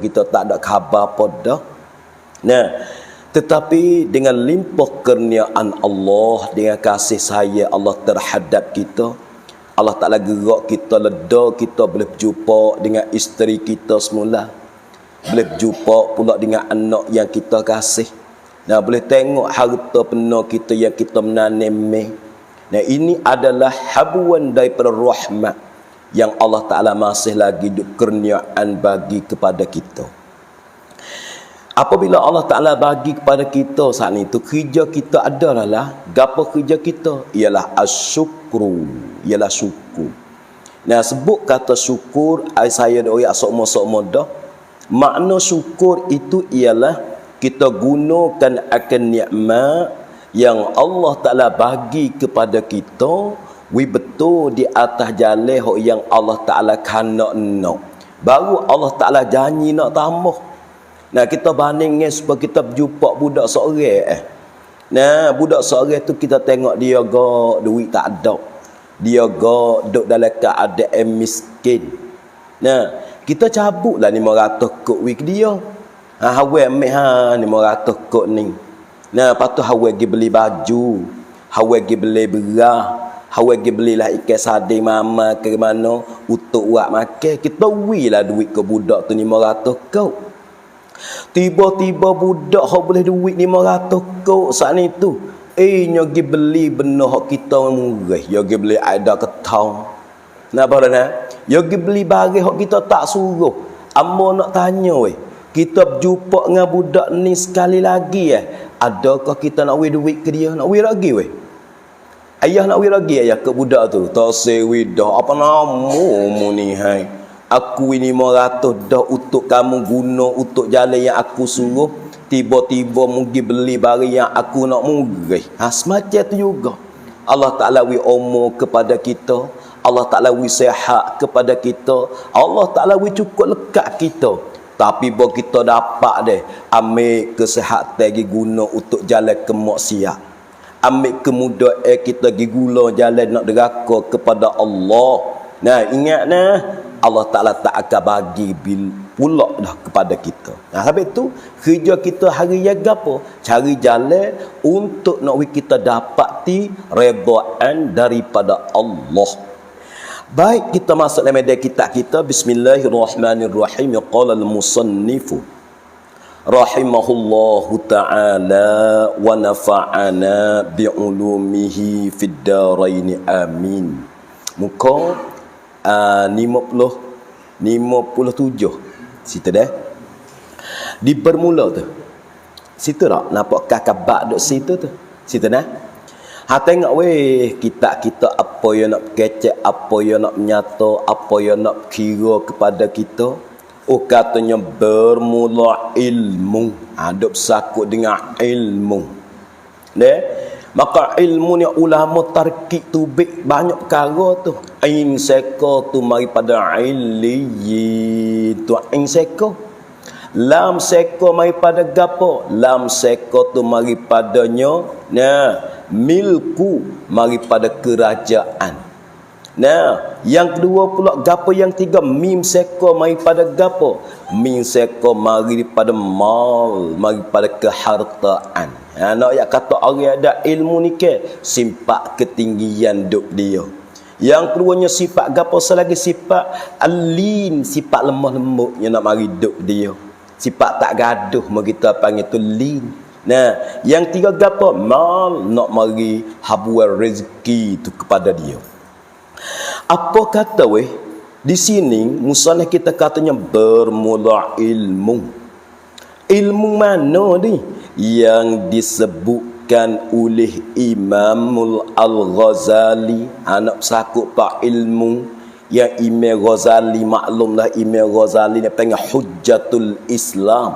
kita tak ada khabar apa dah. Nah, tetapi dengan limpah kurniaan Allah, dengan kasih sayang Allah terhadap kita, Allah Ta'ala gerak kita, leda kita boleh berjumpa dengan isteri kita semula, boleh berjumpa pula dengan anak yang kita kasih. Nah, boleh tengok harta penuh kita yang kita menanam. Nah, ini adalah habuan daripada rahmat yang Allah Ta'ala masih lagi kurniaan bagi kepada kita. Apabila Allah Ta'ala bagi kepada kita saat itu, kerja kita adalah gapo kerja kita? Ialah asyukru, ialah syukur. Nah, sebut kata syukur, saya doa sokmo-sokmo dah. Makna syukur itu ialah kita gunakan akan nikmat yang Allah Ta'ala bagi kepada kita, betul di atas jalan yang Allah Ta'ala kanak nak. Baru Allah Ta'ala janji nak tambah. Nah, kita bandingnya supaya kita berjumpa budak seorang. Nah, budak seorang tu kita tengok dia gak duit tak ada. Dia gak duduk dalam keadaan miskin. Nah, kita cabutlah 500 kok wik dia. Hawe ambil 500 kok ni. Nah, lepas tu hawe pergi beli baju, hawe pergi beli beras, hawe pergi belilah ikan sardin mama ke mana untuk buat makan. Kita wilah duit ke budak tu 500 kok. Tiba-tiba budak hok boleh duit 500 kok saat ni tu. Nya pergi beli benda hok kita murah. Dia pergi beli ada ketong. Napa dah? Dia pergi beli barang hok kita tak suruh. Amo nak tanya weh. Kita berjumpa dengan budak ni sekali lagi adakah kita nak duit ke dia? Nak lagi weh? Ayah nak lagi ayah ke budak tu. Tak sewi dah apa namamu ni hai. Aku ini 500 dah untuk kamu guna untuk jalan yang aku suruh. Tiba-tiba mungkin beli barang yang aku nak murah. Semacam tu juga. Allah Ta'ala umur kepada kita. Allah Ta'ala sehat kepada kita. Allah Ta'ala cukup lekat kita. Tapi bila kita dapat deh, ambil kesihatan pergi guna untuk jalan ke maksiat. Ambil kemudahan kita pergi guna jalan nak deraka kepada Allah. Nah, ingat nah, Allah Ta'ala tak akan bagi bil pula dah kepada kita. Nah, sebab itu kerja kita hari yang apa? Cari jalan untuk nak kita dapati redaan daripada Allah. Baik, kita masuk dalam media kitab kita. Bismillahirrahmanirrahim. Qala al-musannifu rahimahullahu ta'ala wa nafa'ana bi'ulumihi fid darain amin. Muka 57 situ dah di bermula tu situ tak nampak kakak duk situ tu situ dah. Tengok weh kitab kita apa yang nak kecek, apa yang nak menyata, apa yang nak kira kepada kita. Katanya bermula ilmu, duk sakut dengan ilmu deh. Maka ilmu ni ulama tarkib tu banyak perkara tu. Ain seka tu mari pada illiyin tu ain seka. Lam seka mari pada gapo? Lam seka tu mari padanya milku mari pada kerajaan. Nah, yang kedua pula gapo yang tiga mim seka mari pada gapo? Mim seka mari pada mal, mari pada kehartaan. Nak yang kata orang ada ilmu ni ke sifat ketinggian duk dia. Yang keduanya sifat gapo selagi sifat alin, sifat lemah lembut yang nak mari duk dia. Sifat tak gaduh kita panggil tu lin. Nah, yang tiga gapo mal nak mari habuan rezeki tu kepada dia. Apa kata weh? Di sini musannaf kita katanya bermula ilmu. Ilmu mana ni? Yang disebutkan oleh Imamul Al-Ghazali, anak sakut pak ilmu yang Imam Ghazali, maklumlah Imam Ghazali ni panggil Hujjatul Islam.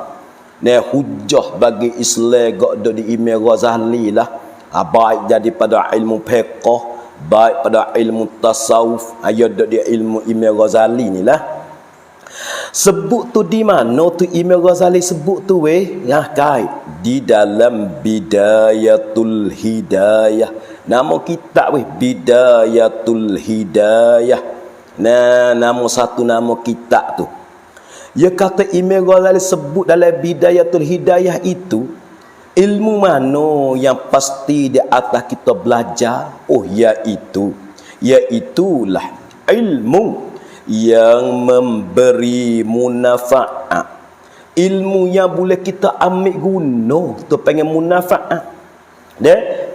Nah, hujjah bagi Islam gak di Imam Ghazali lah. Baik jadi pada ilmu fiqh, baik pada ilmu tasawuf, ayat dia ilmu Imam Ghazali ni lah. Sebut tu di mana tu Imam Ghazali sebut tu weh? Kai di dalam Bidayatul Hidayah. Nama kitab weh Bidayatul Hidayah. Nah, nama satu nama kitab tu. Ya kata Imam Ghazali sebut dalam Bidayatul Hidayah itu, ilmu mana yang pasti di atas kita belajar? Oh, iaitulah ilmu yang memberi munafaat. Ilmu yang boleh kita ambil guna, tu panggil munafaat.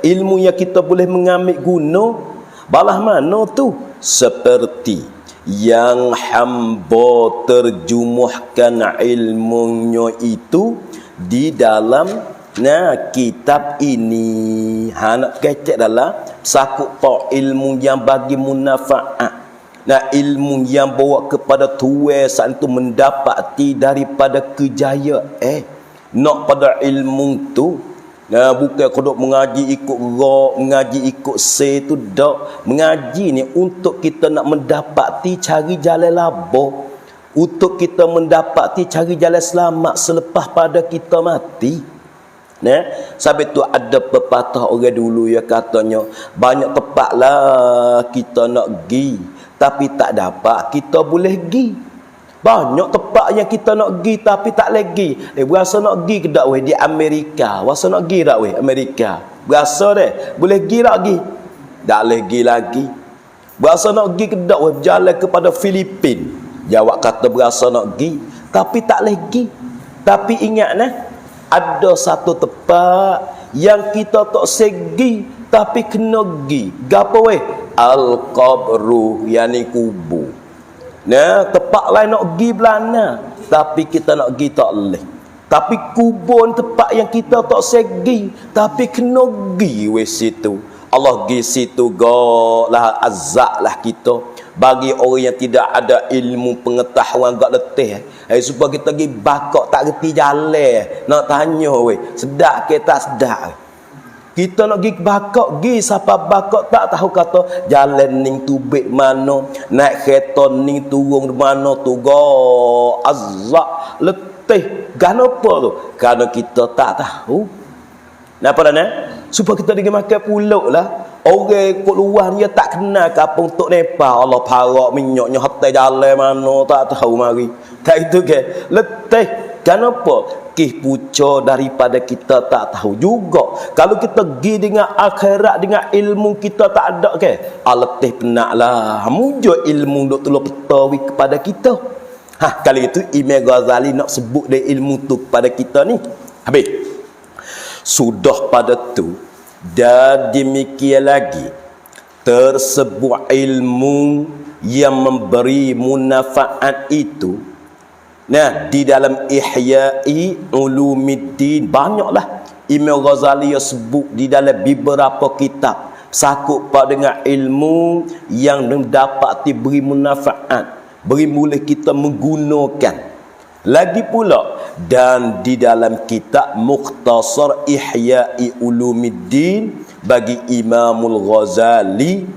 Ilmu yang kita boleh mengambil guna, balah mana tu? Seperti yang hamba terjumuhkan ilmunya itu di dalam kitab ini. Nak kecek dalam sakut pa ilmu yang bagi munafaat. Ilmu yang bawa kepada tuai saat itu mendapati daripada kejayaan. Nak pada ilmu tu, bukan kodok mengaji ikut ra, mengaji ikut se tu dak. Mengaji ni untuk kita nak mendapati cari jalan laba, untuk kita mendapati cari jalan selamat selepas pada kita mati. Sampai tu ada pepatah orang dulu yang katanya, banyak tempat lah kita nak pergi, tapi tak dapat kita boleh pergi. Banyak tempat yang kita nak pergi tapi tak lagi. Berasa nak pergi ke dak weh di Amerika? Berasa nak pergi dak weh Amerika? Berasa deh, boleh pergi tak pergi? Tak boleh pergi lagi. Berasa nak pergi ke dak weh berjalan kepada Filipin? Jawab kata berasa nak pergi tapi tak lagi. Tapi ingat ada satu tempat yang kita tak segi tapi kena pergi. Gapo weh? Al-qabru, yani kubur. Tempat lain nak pergi belana tapi kita nak pergi tak boleh. Tapi kubur tempat yang kita tak segi tapi kena pergi weh situ. Allah pergi situ lah azab lah kita. Bagi orang yang tidak ada ilmu pengetahuan agak letih, supaya kita pergi bakok tak reti jalan, nak tanya weh sedap ke tak sedap. Kita nak pergi bakok, pergi siapa bakok tak tahu kata jalan ning tubik mana, naik kereta ning turun mana tu azab letih. Kenapa tu? Kerana kita tak tahu. Napa dah supaya kita pergi makan pulak lah. Orang kat luar dia tak kenal kampung Tok Nepal. Allah parak minyaknya hotel jalan mana tak tahu mari. Tak itu ke? Letih. Kenapa? Puca daripada kita tak tahu juga. Kalau kita pergi dengan akhirat, dengan ilmu kita tak ada ke? Letih penaklah. Mujur ilmu duk tolong petawi kepada kita. Kali itu Imam Ghazali nak sebut dia ilmu tu kepada kita ni. Habis. Sudah pada tu, dan demikian lagi tersebut ilmu yang memberi munafaat itu. Di dalam Ihya'i Ulumiddin banyaklah Imam Ghazali yang sebut di dalam beberapa kitab sakut pada dengan ilmu yang dapat diberi munafaat, beri boleh kita menggunakan. Lagi pula dan di dalam kitab Mukhtasar Ihya'i Ulumiddin bagi Imamul Ghazali,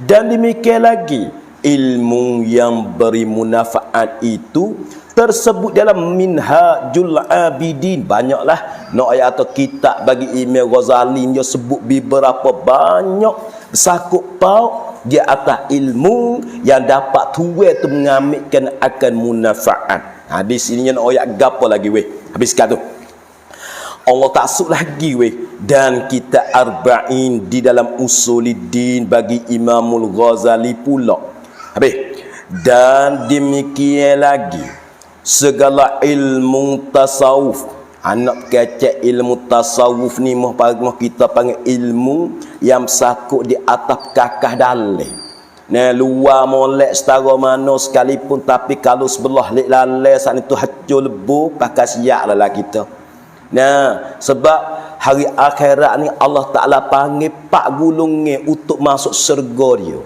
dan demikian lagi ilmu yang beri munafaat itu tersebut dalam Minhajul Abidin. Banyaklah nak ayat atau kitab bagi Imam Ghazali dia sebut beberapa banyak sakut pau di atas ilmu yang dapat tuai tu mengambilkan akan munafaat. Di sini nak ayat gapo lagi weh? Habis kata Allah tak sebut lagi weh, dan kita arba'in di dalam Usuluddin bagi Imamul Ghazali pula. Habis. Dan demikian lagi segala ilmu tasawuf. Anak kecek ilmu tasawuf ni mah kita panggil ilmu yang sakut di atas kakah dalil. Luar molek setara mana sekalipun, tapi kalau sebelah lek lalai saat itu hancur lebu pakai siap lah kita. Sebab hari akhirat ni Allah Ta'ala panggil 4 gulungan untuk masuk syurga dia.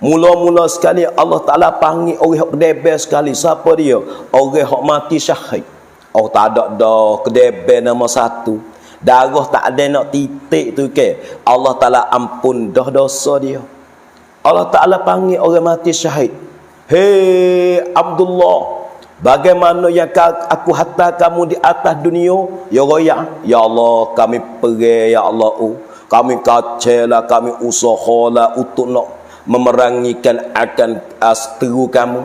Mula-mula sekali Allah Ta'ala panggil orang yang kedebel sekali. Siapa dia? Orang yang mati syahid. Tak ada dah kedebel nama satu. Darah tak ada nak titik tu ke. Allah Ta'ala ampun dah dosa dia. Allah Ta'ala panggil orang mati syahid. Hei Abdullah, bagaimana yang aku hantar kamu di atas dunia? Ya Raya, ya Allah kami pergi, ya Allah kami kacau, kami usahalah untuk nak memerangikan akan seteru kamu.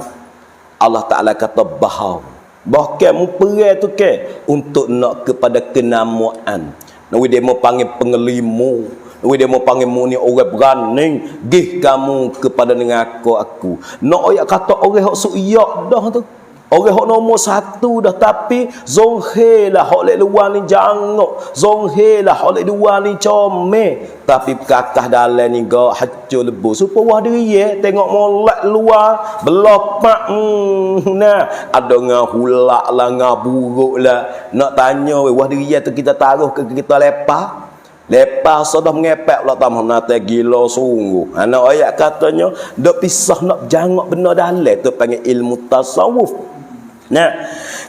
Allah Ta'ala kata bahau. Bahkan memperai tu ke untuk nak kepada kenamaan. Nawi dia mau panggil pengelimu. Nawi dia mau panggil mu ni orang berani. Gih kamu kepada dengan aku. Nak ayat kata orang hak suiyak dah tu. Orang hak nombor satu dah. Tapi zonhe lah hak lek luar ni jangok. Zonhe lah hak lek luar ni comel. Tapi kakah dalam ni gak hancur lebu. Supaya wah dia tengok molek luar. Belopak. Nah, ada ngah hulak lah, ngah buruk lah. Nak tanya wah dia tu kita taruh ke kita lepas. Lepas sudah mengepek pula tamah nate gila sungguh. Anak ayat katanya dak pisah nak jangok benda dalam tu panggil ilmu tasawuf. Nah,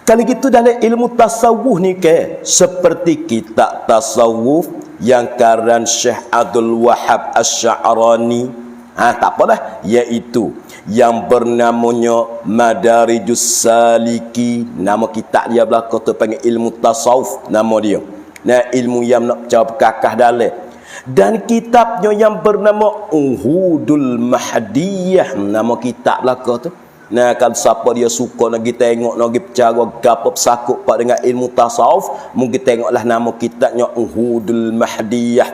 kalau gitu dalam ilmu tasawuf ni ke seperti kitab tasawuf yang karan Syekh Abdul Wahab Asy-Sya'rani. Tak apalah, iaitu yang bernamanya Madarijus Saliki. Nama kitab dia belaka tu panggil ilmu tasawuf nama dia. Nah, ilmu yang nak jawab kakah dalam. Dan kitabnya yang bernama Uhudul Mahdiyah, nama kitab belaka tu. Nah, kalau siapa dia suka nak pergi tengok, nak pergi bercara gapo pesakut pak dengan ilmu tasawuf, mungkin tengoklah nama kitabnya Uhudul Mahdiyah.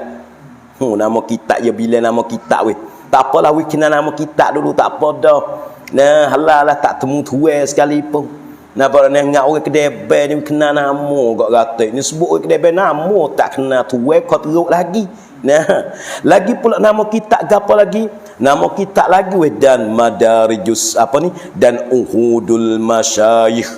Nama kitab dia bila nama kitab weh. Tak apalah weh kena nama kitab dulu, tak apa dah. Nah, halalah tak temu tuai sekali pun. Nah, pada nengak orang kedai ni kena nama kok kata. Ni sebut orang kedai nama tak kena tuai kau teruk lagi. Nah, lagi pula nama kitab gapo lagi? Nama kitab lagi weh dan Madarijus dan Uhudul Masyayikh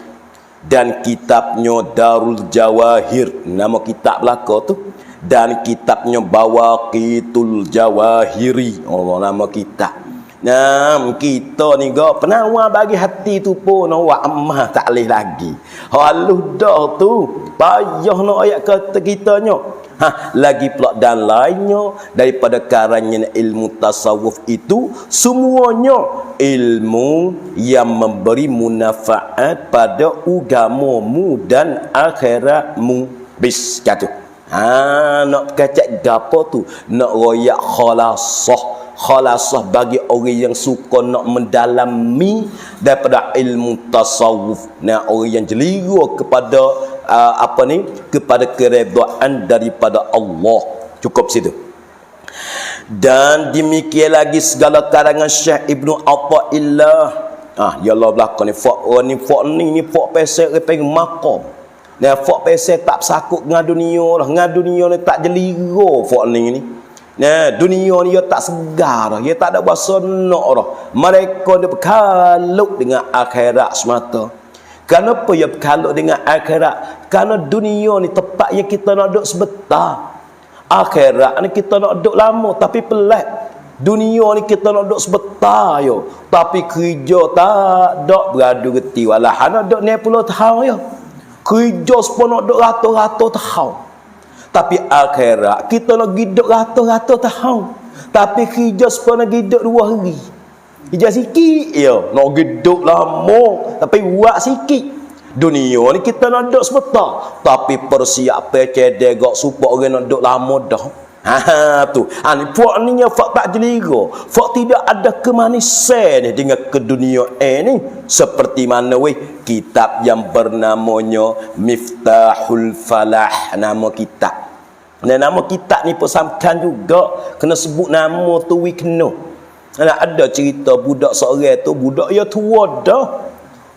dan kitabnya Darul Jawahir, nama kitab belaka tu, dan kitabnya Bawaqitul Jawahiri, nama kitab. Nah, kita ni gak penawar bagi hati tu pun awak amah tak leh lagi. Halus dah tu, payah nak ayat kata kitanya. Lagi pula dan lainnya daripada karannya ilmu tasawuf itu semuanya ilmu yang memberi munafaat pada agamamu dan akhiratmu. Bis kata. Nak kacak gapo tu? Nak royak khalasah bagi orang yang suka nak mendalami daripada ilmu tasawuf. Nah, orang yang jeliru kepada kepada keredaan daripada Allah. Cukup situ. Dan demikian lagi segala karangan Syekh Ibnu Athaillah. Ya Allah belakang ni fak pesek repeng maqam. Nah, fak pesek tak sakut dengan dunia lah. Dengan dunia ni tak jeliru fak ni. Nah, dunia ni dia tak segar, dia tak ada bahasa nak dah. Mereka dia berkalut dengan akhirat semata. Kenapa dia berkalut dengan akhirat? Kerana dunia ni tempat yang kita nak duduk sebentar. Akhirat ni kita nak duduk lama, tapi pelik. Dunia ni kita nak duduk sebentar yo, tapi kerja tak ada beradu geti. Walah nak duduk 90 tahun yo. Kerja sepuluh nak duduk ratus-ratus tahun. Tapi akhirat kita nak hidup ratus-ratus tahun. Tapi kerja sepuluh nak hidup 2 hari. Kerja sikit ya, nak hidup lama tapi buat sikit. Dunia ni kita nak duduk sebentar, tapi persiapan cedek gak supaya orang nak duduk lama dah. Tu. Ni puak ni yang fak tak jeliga. Fak tidak ada kemanisan ni dengan ke dunia ni. Seperti mana weh kitab yang bernamanya Miftahul Falah, nama kitab. Dan nama kitab ni pesankan juga kena sebut nama tu weh kena. Ada cerita budak seorang tu, budak dia tua dah.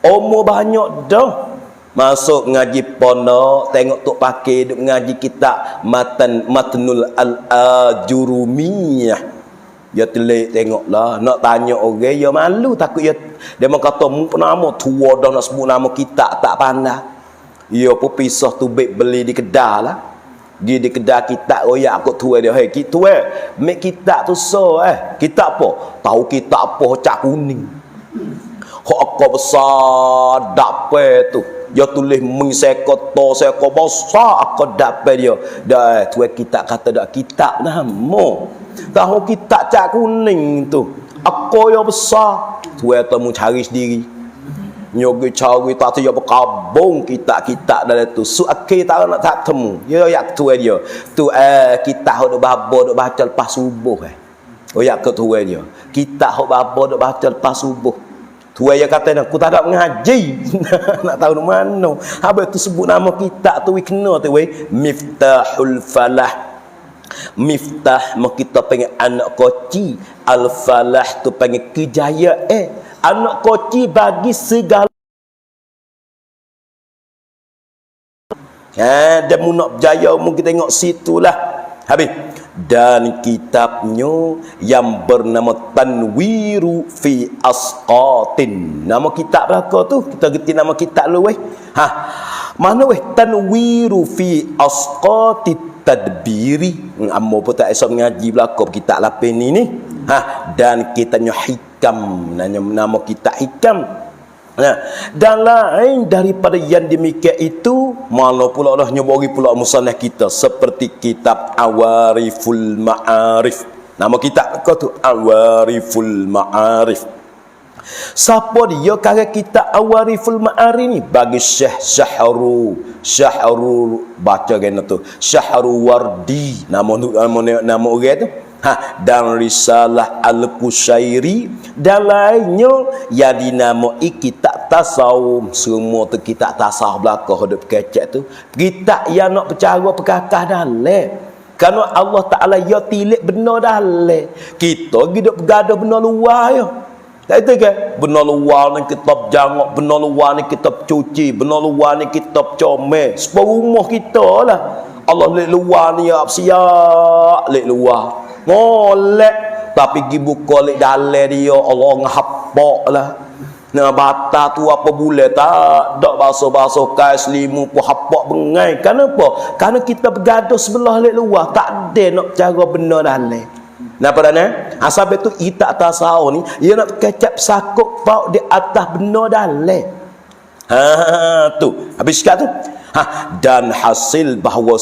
Umur banyak dah. Masuk ngaji pondok, tengok tok pakai duk ngaji kitab Matnul Al-Ajurumiyah. Dia telik tengoklah, nak tanya orang, dia malu takut dia mau kata mu nama tua dah nak sebut nama kitab tak pandai. Dia pun pisah tu beli di kedai lah. Dia di kedai kitab royak aku tua dia, "Hei, tua, mek kitab tu kitab apa?" Tahu kitab apa cak kuning. Hak aku besar dapat tu. Dia tulis mengseko to seko besar aku dapat dia. Dah tu kitab kata dak kitab nama. Tahu kitab cak kuning tu. Aku yang besar. Tu temu cari sendiri. Nyogi cari tak tahu berkabung kitab-kitab dalam tu. Su akhir tak nak tak temu. Ya yak tu dia. Tu kitab hok babo dok baca lepas subuh Oh yak ke tu dia. Kitab hok babo dok baca lepas subuh. Tu ayah kata aku tak ada mengaji. Nak tahu mana. Habis tu sebut nama kitab tu kena tu Miftahul Falah. Miftah mak kita panggil anak koci, Al Falah tu panggil kejayaan. Anak koci bagi segala dan mu nak berjaya mu kita tengok situlah. Habis dan kitabnya yang bernama Tanwiru fi Asqatin. Nama kitab belaka tu kita gerti nama kitab lu mana Tanwiru fi Asqatit Tadbiri. Amo pun tak esok mengaji belaka kitab lapin ni dan kitanya Hikam. Nama kitab Hikam. Dan lain daripada yang demikian itu, mana pula Allah nyebori pula musannaf kita seperti kitab Awariful Ma'arif. Nama kitab kau tu Awariful Ma'arif. Siapa dia kata kitab Awariful Ma'arif ni? Bagi Syekh Syahru baca kena tu Syahru Wardi, nama orang tu. Dan Risalah Al-Qushairi dan lainnya yang dinamai kitab tasawuf. Semua tu kitab tasawuf belaka hidup kecek tu kitab yang nak bercara perkakah dalam. Kerana Allah Ta'ala ya tilik benar dalam. Kita hidup bergaduh benar luar ya. Tak itu ke? Benar luar ni kitab jangok, benar luar ni kitab cuci, benar luar ni kitab comel. Sebab rumah kita lah. Allah lek luar ni apa siap lek luar. Molek tapi pergi buka lek dalam dia Allah ngahapak lah. Nah bata tu apa boleh tak dak basuh-basuh kai selimu pun hapak bengai. Kenapa? Karena kita bergaduh sebelah lek luar, tak ada nak cara benar dalam. Nah padane asal itu kita tasawuf ni ia nak kecap sakuk pau di atas benar dalam. Tu habis kat tu. Dan hasil bahawa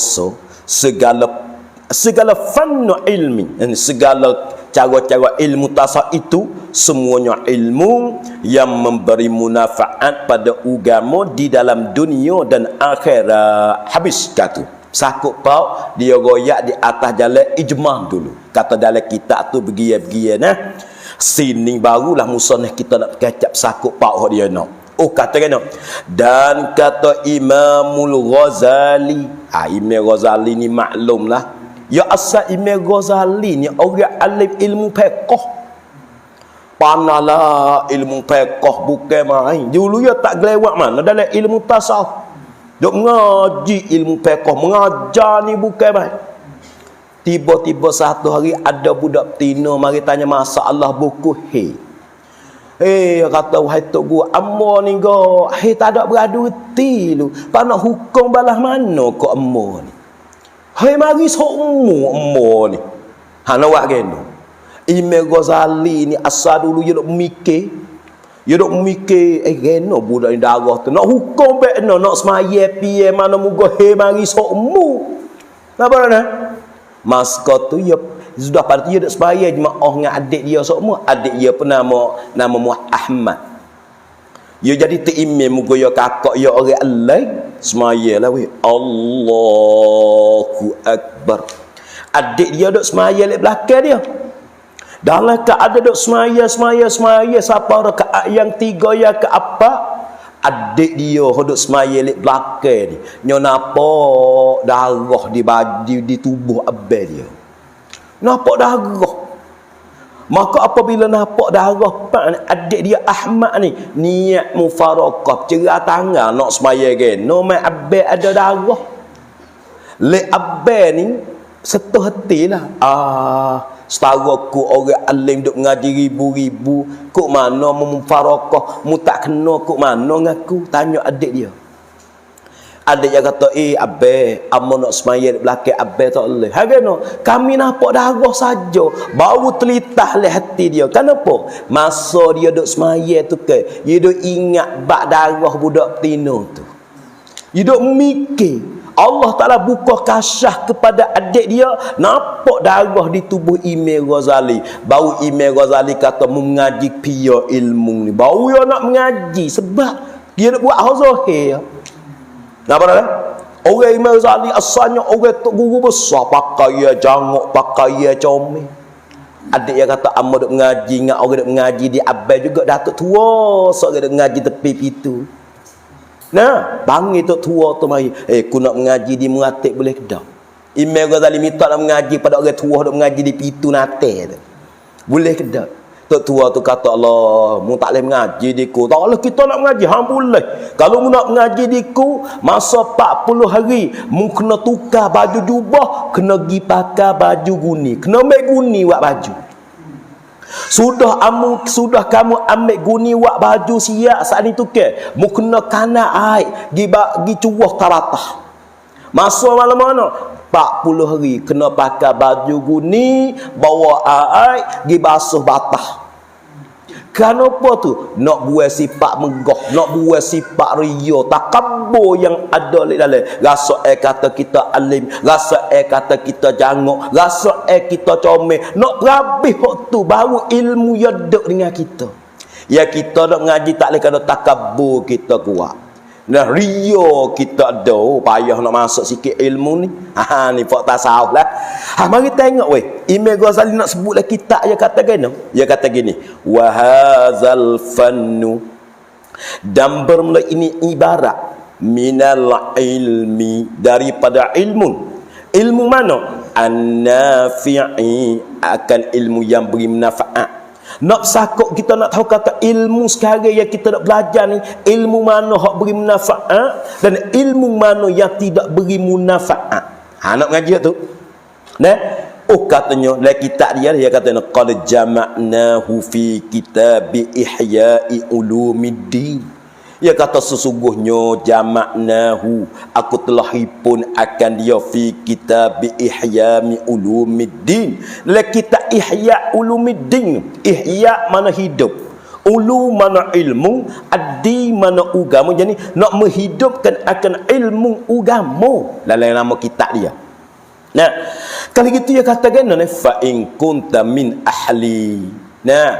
segala fannu ilmi, segala cara-cara ilmu tasawuf itu semuanya ilmu yang memberi manfaat pada agama di dalam dunia dan akhirat. Habis kata sakut pau dia royak di atas jalan ijmah dulu. Kata dalam kitab tu begia-begia sini barulah musannaf kita nak kecap sakut pau dia nak. Kata kena. Dan kata Imamul Ghazali. Imam Ghazali ni maklum lah. Ya asal Imam Ghazali ni orang alim ilmu fiqh. Panalah ilmu fiqh bukan main. Dulu ya tak gelewat mana dalam ilmu tasawuf. Duk ngaji ilmu fiqh, mengajar ni bukan main. Tiba-tiba satu hari ada budak betina mari tanya masalah buku kata wahai tok guru ammo ni go tak ada beradu reti lu panak hukum balah mana kok ammo ni mari sokmu ammo ni nak buat geno. Imam Ghazali ni asal dulu dia duk mikir geno budak ni darah tu nak hukum baik nak semaya piye mana mugo mari sokmu apa maska tu ya sudah pada dia dak semaya jemaah dengan adik dia semua. Adik dia pun nama Ahmad. Ya jadi tu imam muka ya kakak ya orang alai semayalah weh. Allahu akbar. Adik dia dak semaya lek belakang dia. Dalam keadaan dak semaya siapa rakaat yang 3 ya ke apa? Adik dia hodok semaya lek belakang ni. Nyo napa darah di baju di tubuh abang dia. Nampak darah. Maka apabila nampak darah adik dia Ahmad ni niat mufarakah cerah tangan nak semaya no mai abang ada darah. Le abang ni setuh hatilah. Setara ku orang alim duk ngaji ribu-ribu kok mana mufarakah mu tak kena kok mana ngaku tanya adik dia. Adik yang kata, abang, amo nak semaya di belakang abang tak boleh. Hagano, kami nampak darah saja. Baru telitah le hati dia. Kenapa? Masa dia duk semaya tu ke, dia duk ingat bak darah budak betina tu. Dia duk mikir. Allah Ta'ala buka kasyah kepada adik dia. Nampak darah di tubuh Imam Ghazali. Baru Imam Ghazali kata, mengaji pia ilmu ni. Baru dia nak mengaji. Sebab dia nak buat hal-zahir. Nampak tak? Orang Imam Ghazali asalnya orang tok guru besar, pakai ya jangok, pakai ya comel. Adik yang kata amma duk mengaji dengan orang duk mengaji di abai juga datuk tua sok duk mengaji tepi pintu. Nah, panggil tok tua tu mari. Aku nak mengaji di Meratik boleh ke tak? Imam Ghazali minta nak mengaji pada orang tua duk mengaji di pintu nate tu. Boleh ke tak? Tok tua tu kata Allah, mu tak boleh mengaji di ku. Tak boleh kita nak mengaji, hang boleh. Kalau mu nak mengaji di ku, masa 40 hari, mu kena tukar baju jubah, kena pergi pakai baju guni. Kena ambil guni buat baju. Sudah kamu ambil guni buat baju siap saat ni tukar. Mu kena kana air, gi cuwah taratah. Masa malam mana? 40 hari kena pakai baju guni, bawa air, gi basuh batah. Kenapa tu? Nak buat sifat megah, nak buat sifat ria, takabur yang ada di dalam. Rasa kata kita alim, rasa kata kita jangok, rasa kita comel. Nak rabih hak tu baru ilmu yang dek dengan kita. Ya kita nak mengaji tak boleh kena takabur kita kuat. Nah ria kita ada, payah nak masuk sikit ilmu ni. Ni pak tasawuf lah. Mari tengok weh. Imam Ghazali nak sebut lagi kitab dia kata gini. Dia kata gini, wa hadzal fannu, dan bermula ini ibarat minal ilmi, daripada ilmu. Ilmu mana? An-nafi'i, akan ilmu yang beri manfaat. Nak sakut kita nak tahu kata ilmu sekarang yang kita nak belajar ni, ilmu mana hak beri manfaat dan ilmu mana yang tidak beri manfaat. Nak mengaji tu. Nah, katanya dalam kitab dia kata qad jama'nahu fi kitab Ihya'i Ulumiddin. Dia kata sesungguhnya jama'nahu, aku telah himpun akan dia fi kitab Ihya'i Ulumiddin. Dalam kitab Ihya' Ulumiddin. Ihya' mana hidup, ulu mana ilmu, addi mana agama. Jadi nak menghidupkan akan ilmu agama dalam nama kitab dia. Nah, kalau gitu dia katakan fa in kunta min ahli. Nah,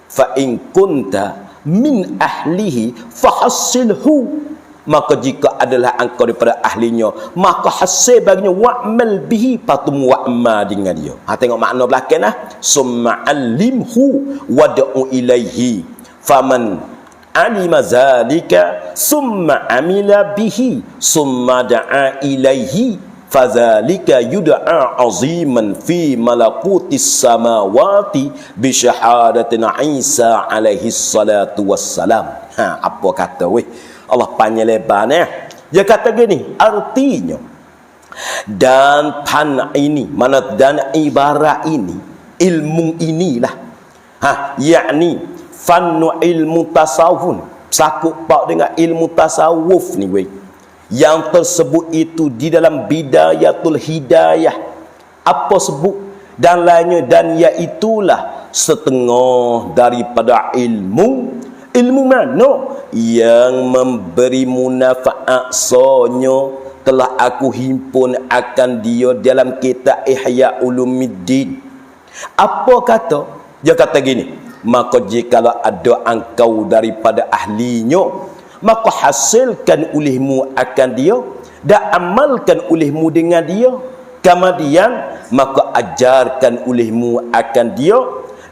fa in kunta min ahlihi fahassilhu, maka jika adalah engkau daripada ahlinya, maka hasil baginya wa'mal bihi, patum wa'ma dengan dia. Tengok makna belakang lah. Summa alimhu wad'u ilaihi faman alima zalika summa amila bihi summa da'a ilaihi fadzalika yud'a aziman fi malakutis samawati bi syahadatin Isa alaihi salatu wassalam. Apa kata weh? Allah panjang lebar ni. Dia kata gini, artinya dan pan ini, mana dan ibarat ini, ilmu inilah. Yakni fannu ilmu tasawuf. Sakut pak dengan ilmu tasawuf ni weh. Yang tersebut itu di dalam bidayatul hidayah. Apa sebut? Dan lainnya, dan iaitulah setengah daripada ilmu. Ilmu mana? Yang memberi manfaat sonyo telah aku himpun akan dia dalam kitab Ihya' Ulumiddin. Apa kata? Dia kata gini, maka jikalau ada engkau daripada ahlinya, maka hasilkan olehmu akan dia dan amalkan olehmu dengan dia. Kemudian maka ajarkan olehmu akan dia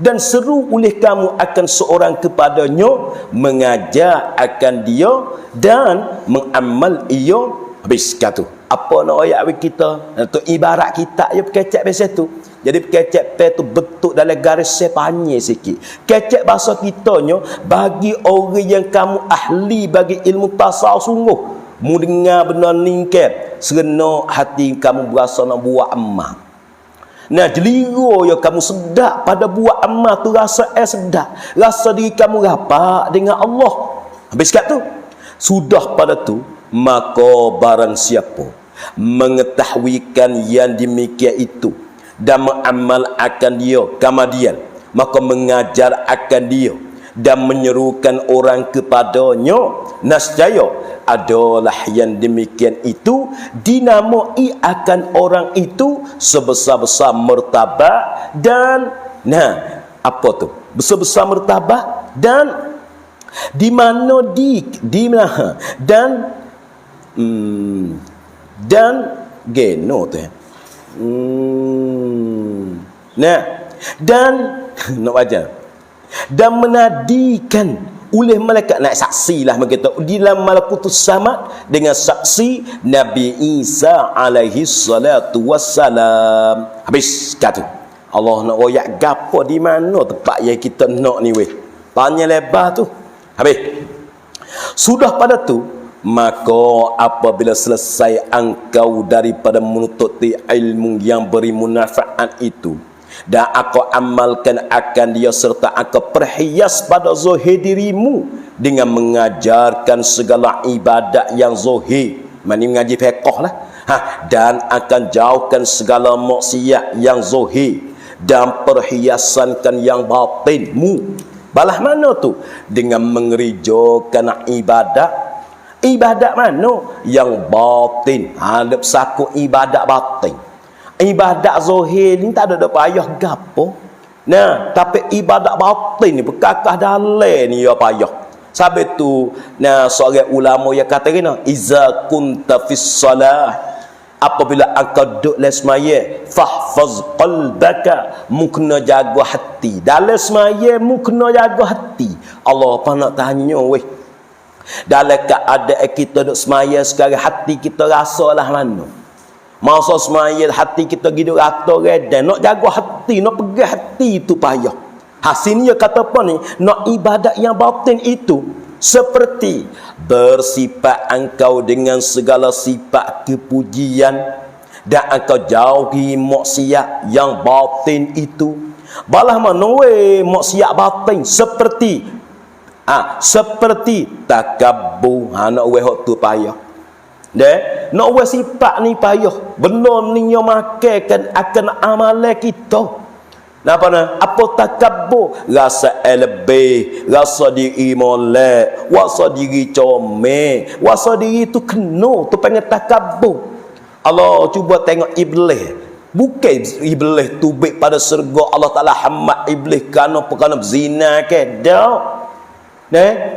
dan seru oleh kamu akan seorang kepadanya, mengajar akan dia dan mengamal ia. Habis kata apa nak ayat kita untuk ibarat kita je kecek biasa tu. Jadi kecek pe tu bentuk dalam garis sepanjang sikit. Kecek bahasa kitanya bagi orang yang kamu ahli bagi ilmu tasawuf sungguh, mu dengar benda ningkat serenok hati kamu berasa nak buat amal. Nah, jeliro yang kamu sedap pada buat amal tu, rasa sedap, rasa diri kamu rapat dengan Allah. Habis kat tu sudah pada tu, maka barang siapa mengetahuikan yang demikian itu dan mengamal akan dia, kemudian maka mengajar akan dia dan menyerukan orang kepadanya, nescaya adalah yang demikian itu dinamai akan orang itu sebesar-besar martabat dan apa tu? Besar-besar martabat dan di mana dan geno tu. Dan nak baca. Dan menadikan oleh malaikat naik saksi lah begitu di dalam malakutus samad dengan saksi Nabi Isa alaihi salatu wassalam. Habis kata Allah nak royak gapo di mana tempat yang kita nak ni weh. Tanya lebar tu. Habis. Sudah pada tu maka apabila selesai engkau daripada menututi ilmu yang beri manfaat itu dan aku amalkan akan dia serta aku perhias pada zahir dirimu dengan mengajarkan segala ibadat yang zahir, mani mengaji fiqh lah, dan akan jauhkan segala maksiat yang zahir dan perhiasankan yang batinmu. Balah mana tu? Dengan mengerjakan ibadat mana yang batin. Hadap saku ibadat batin. Ibadat zahir ni tak ada payah gapo. Nah, tapi ibadat batin ni berkakah dalam ni ya payah. Sebab tu nah seorang ulama yang kata gini, iza kunta fis salah, apabila engkau duduk dalam semaya, fahfaz qalbaka, mukna jaga hati. Dalam semaya mukna jaga hati. Allah apa nak tanya weh. Dalam keadaan kita duduk semaya sekarang, hati kita rasalah mana? Masa semaya hati kita hidup rata redan, nak jaga hati, nak pegang hati itu payah. Hasilnya kata apa ni? Nak ibadat yang batin itu seperti bersifat engkau dengan segala sifat kepujian dan engkau jauhi maksiat yang batin itu. Balah mana weh maksiat batin seperti seperti takabbur. Nak weh hak tu payah. Deh, nak buat sifat ni payah. Benda ni yang makan akan amalan kita. Napa nah? Apa takabbur? Rasa lebih, rasa diri molek, rasa diri comel, rasa diri tu kena, tu panggil takabbur. Allah cuba tengok iblis. Bukan iblis tubik pada syurga Allah Taala hamad iblis kerana berzina ke? Dak.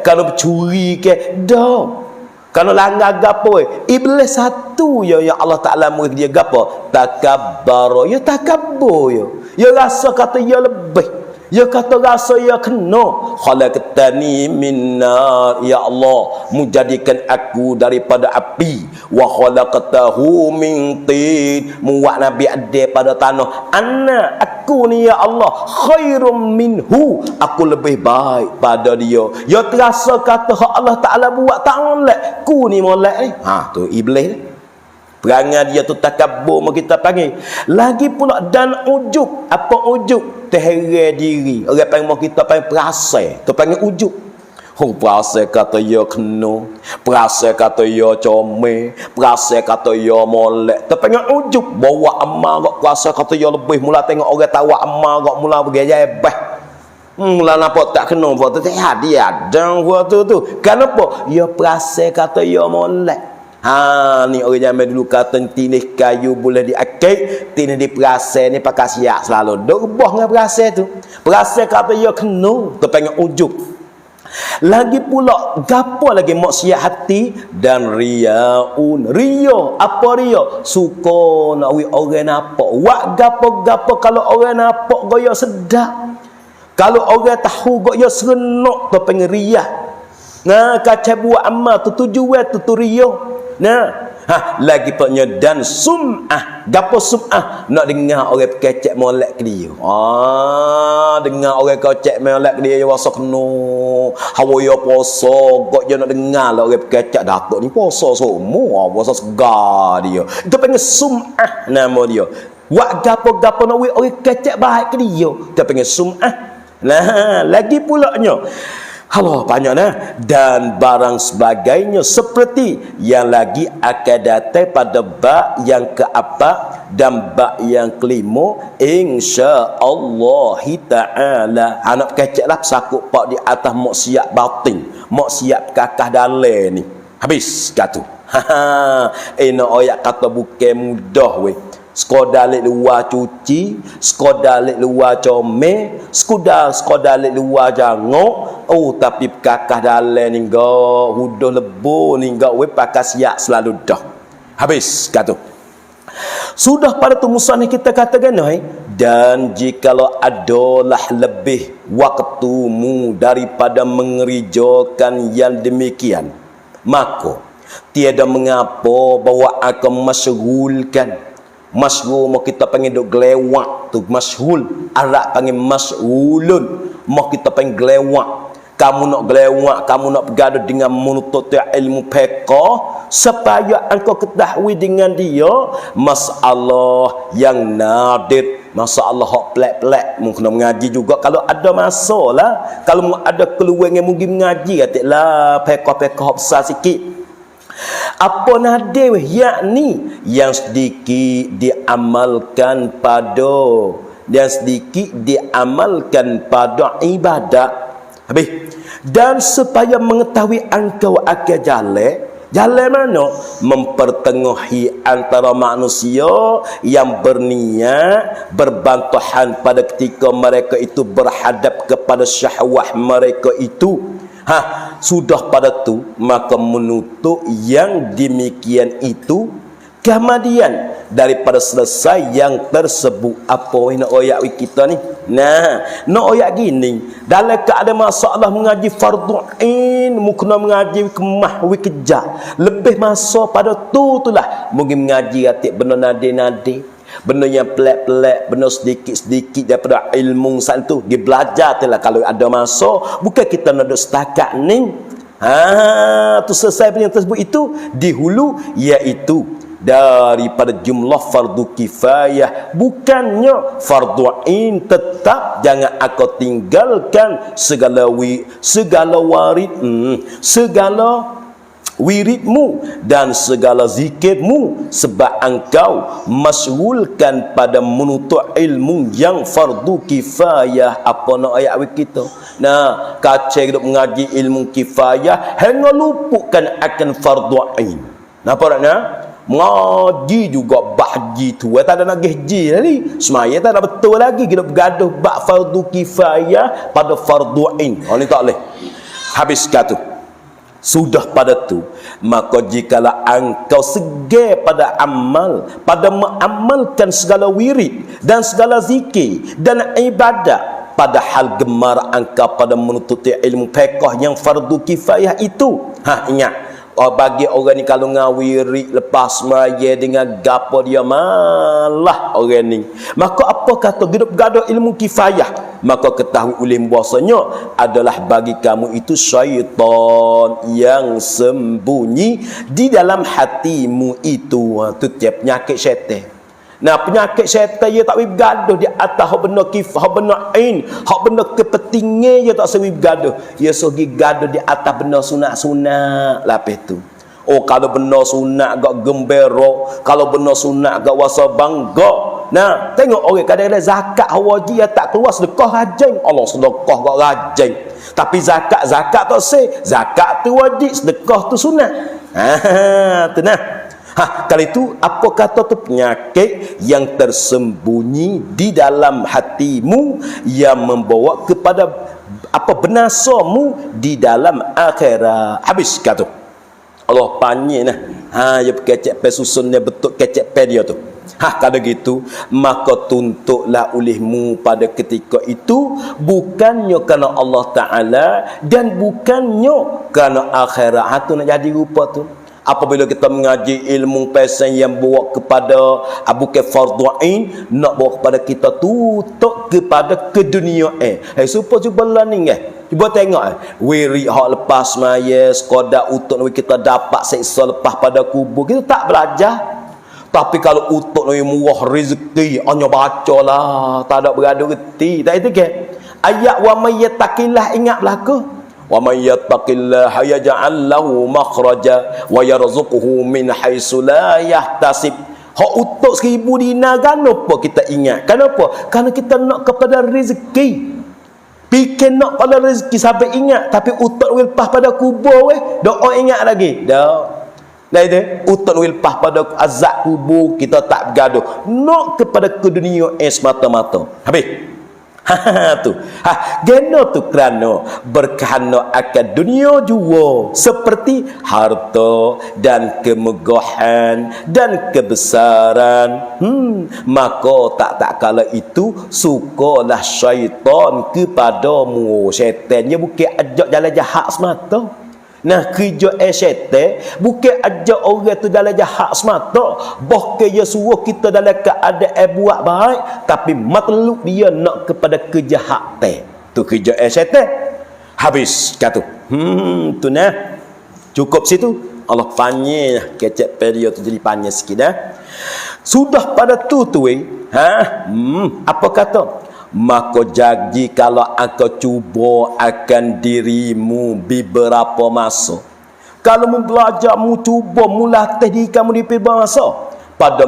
Kalau bercuri ke? Dak. Kalau langgar gapo iblis satu ya Allah Taala murid dia gapo takabbar ya takabbur ya rasa kata ya lebih ya kata rasa ya kena khalaqtani min nar ya Allah menjadikan aku daripada api wa khalaqtahu min tin muat nabi ada pada tanah ana aku ni ya Allah khairum minhu aku lebih baik pada dia ya terasa kata Allah Taala buat tak molek ku ni molek ni tu iblis perangai dia tu takabbur kita panggil lagi pula dan ujub. Apa ujub? Terhera diri. Orang panggil kita panggil perasai, tu panggil ujub. Perasai kata ya kena, perasai kata ya comel, perasai kata ya molek, tu panggil ujub. Bawa amal kok perasai kata ya lebih, mula tengok orang tahu amal kok mula bergaya hebat. Mula nampak tak kena buat tu dia dan buat tu kenapa? Ya perasai kata ya molek. Ni orang zaman dulu kata tinis kayu boleh diakik, tinis diperasai ni pakai siap selalu. Dok rebah dengan perasai tu. Perasai kata ya kena, tu panggil ujub. Lagi pula gapo lagi maksiat hati dan riaun. Ria, apa ria? Suka nak orang nampak. Wak gapo-gapo kalau orang nampak gaya sedap. Kalau orang tahu gaya serenok tu panggil ria. Nah, kacau buat amal tu tujuan tu ria. Nah, lagi paknya dan sum'ah. Gapo sum'ah? Nak dengar orang kecek molek ke dia. Dengar orang kecek molek ke dia rasa kena. Hawa ya puasa, gak je nak dengar lah orang kecek datuk ni puasa semua, puasa segar dia. Itu panggil sum'ah nama dia. Wak gapo-gapo nak orang kecek baik ke dia. Itu panggil sum'ah. Nah, lagi pulaknya Allah banyak dan barang sebagainya seperti yang lagi akan datang pada bab yang keempat dan bab yang kelima insya-Allah taala. Anak keceklah sakut pak di atas maksiat batin, maksiat kakah dalam ni. Habis kata. Ina ayat kata bukan mudah weh. Sekadar lek luar cuci, sekadar lek luar comel, sekadar lek luar jangok. Tapi kakah dalam ni gak huduh lebu ni gak we pakai siap selalu dah. Habis kata. Sudah pada tu musannif kita katakan Dan jikalau adalah lebih waktumu daripada mengerjakan yang demikian, maka tiada mengapa bahawa akan masyghul mau kita panggil duk gelewak tu masyghul, Arab panggil masyghulun, mau kita panggil gelewak. Kamu nak gelewak, kamu nak bergaduh dengan menuntut ilmu fiqh supaya engkau ketahui dengan dia masalah yang nadir, masalah hak pelak-pelak. Mungkin mengaji juga kalau ada masalah, kalau ada keluar yang mungkin mengaji katalah fiqh besar sikit. Apa nadir yakni yang sedikit diamalkan pada ibadat. Habis. Dan supaya mengetahui engkau akan jalan mana? Mempertengahi antara manusia yang berniat berbantahan pada ketika mereka itu berhadap kepada syahwat mereka itu. Sudah pada tu maka menutup yang demikian itu kemudian daripada selesai yang tersebut. Apa nak oyak kita ni? Nak oyak gini, dalam keadaan masalah mengaji fardu ain, mukna mengaji kemahwi kejak, lebih masa pada tulah mungkin mengaji atik benda nadi benda yang pelak-pelak, benda sedikit-sedikit daripada ilmu santu dia belajar tu lah. Kalau ada masa, bukan kita nak setakat ni tu selesai yang tersebut itu dihulu, iaitu daripada jumlah fardu kifayah, bukannya fardu ain. Tetap jangan aku tinggalkan segala wiridmu dan segala zikirmu, sebab engkau masyghulkan pada menuntut ilmu yang fardu kifayah. Apa nak ayat kita? Kacau duk mengaji ilmu kifayah hanya luputkan akan fardu ain. Nampak tak? Mengaji juga bahji tu tak ada nak gaji tadi, semaya tak ada betul lagi, kita bergaduh bak fardu kifayah pada fardu ain. Ni tak boleh. Habis kata sudah pada tu, maka jikalau engkau segar pada mengamalkan segala wirid dan segala zikir dan ibadat, padahal gemar engkau pada menuntut ilmu fiqh yang fardu kifayah itu. Ingat, bagi orang ni kalau ngawiri lepas maya dengan gapo dia malah orang ni, maka apa kata hidup gaduh ilmu kifayah, maka ketahui ulim bahasanya adalah bagi kamu itu syaitan yang sembunyi di dalam hatimu itu. Tu tiap penyakit syaitan. Penyakit syaitan dia tak boleh bergaduh di atas hak benda kifah, hak benda ain, hak benda kepentingan dia tak boleh bergaduh. Dia suruh gaduh di atas benda sunat-sunat lapis tu. Kalau benda sunat agak gembira, kalau benda sunat agak wasa bangga. Tengok orang kadang-kadang zakat hawaji dia tak keluar, sedekah rajin. Allah sedekah gak rajin. Tapi zakat tak sah. Zakat tu wajib, sedekah tu sunat. Tenang. Kalau itu apa kata tu penyakit yang tersembunyi di dalam hatimu yang membawa kepada benasamu di dalam akhirat. Habis kata Allah panggil dia kecek pe susun dia betul kecek pe dia tu. Kalau gitu maka tuntutlah olehmu pada ketika itu, bukannya kerana Allah Ta'ala dan bukannya kerana akhirat. Tu nak jadi rupa tu. Apabila kita mengaji ilmu pesan yang bawa kepada bukan fardu ain, nak bawa kepada kita tutup kepada keduniaan. Supaya cuba lah ni cuba tengok wiri hak lepas maya sekadar untuk kita dapat seksa lepas pada kubur, kita tak belajar. Tapi kalau untuk murah rezeki hanya bacalah, tak ada beradu reti. Tak itu ke ayat wa may yattaqillah, ingat belaka. Wa may yattaqillaha yaj'al lahu makhraja wa yarzuquhu min haitsu la yahtasib. Hak utuk 1000 dinar kenapa kita ingat? Kenapa? Kerana kita nak kepada rezeki. Fikir nak pada rezeki sampai ingat, tapi utuk wilpah pada kubur doa ingat lagi. Dah. Itu utuk wilpah pada azab kubur kita tak bergaduh. Nak kepada keduniaan semata-mata. Habis. Tu. Geno tu kerana berkahano akan dunia jua seperti harta dan kemegahan dan kebesaran. Maka tak kala itu sukalah syaitan kepadamu. Syaitannya bukan ajak jalan jahat semata. Nah, kerja syaitan bukan ajak orang tu dalam jahat semata. Bahkan dia suruh kita dalam keadaan buat baik, tapi makhluk dia nak kepada kejahatan. Tu kerja syaitan. Habis kata. Tu nah. Cukup situ. Allah panggil kecek period tu jadi panggil sikit dah. Sudah pada tu apa kata? Maka jadi kalau engkau cuba akan dirimu beberapa masa, kalau mu belajar, mu cuba, mu latih diri kamu di masa pada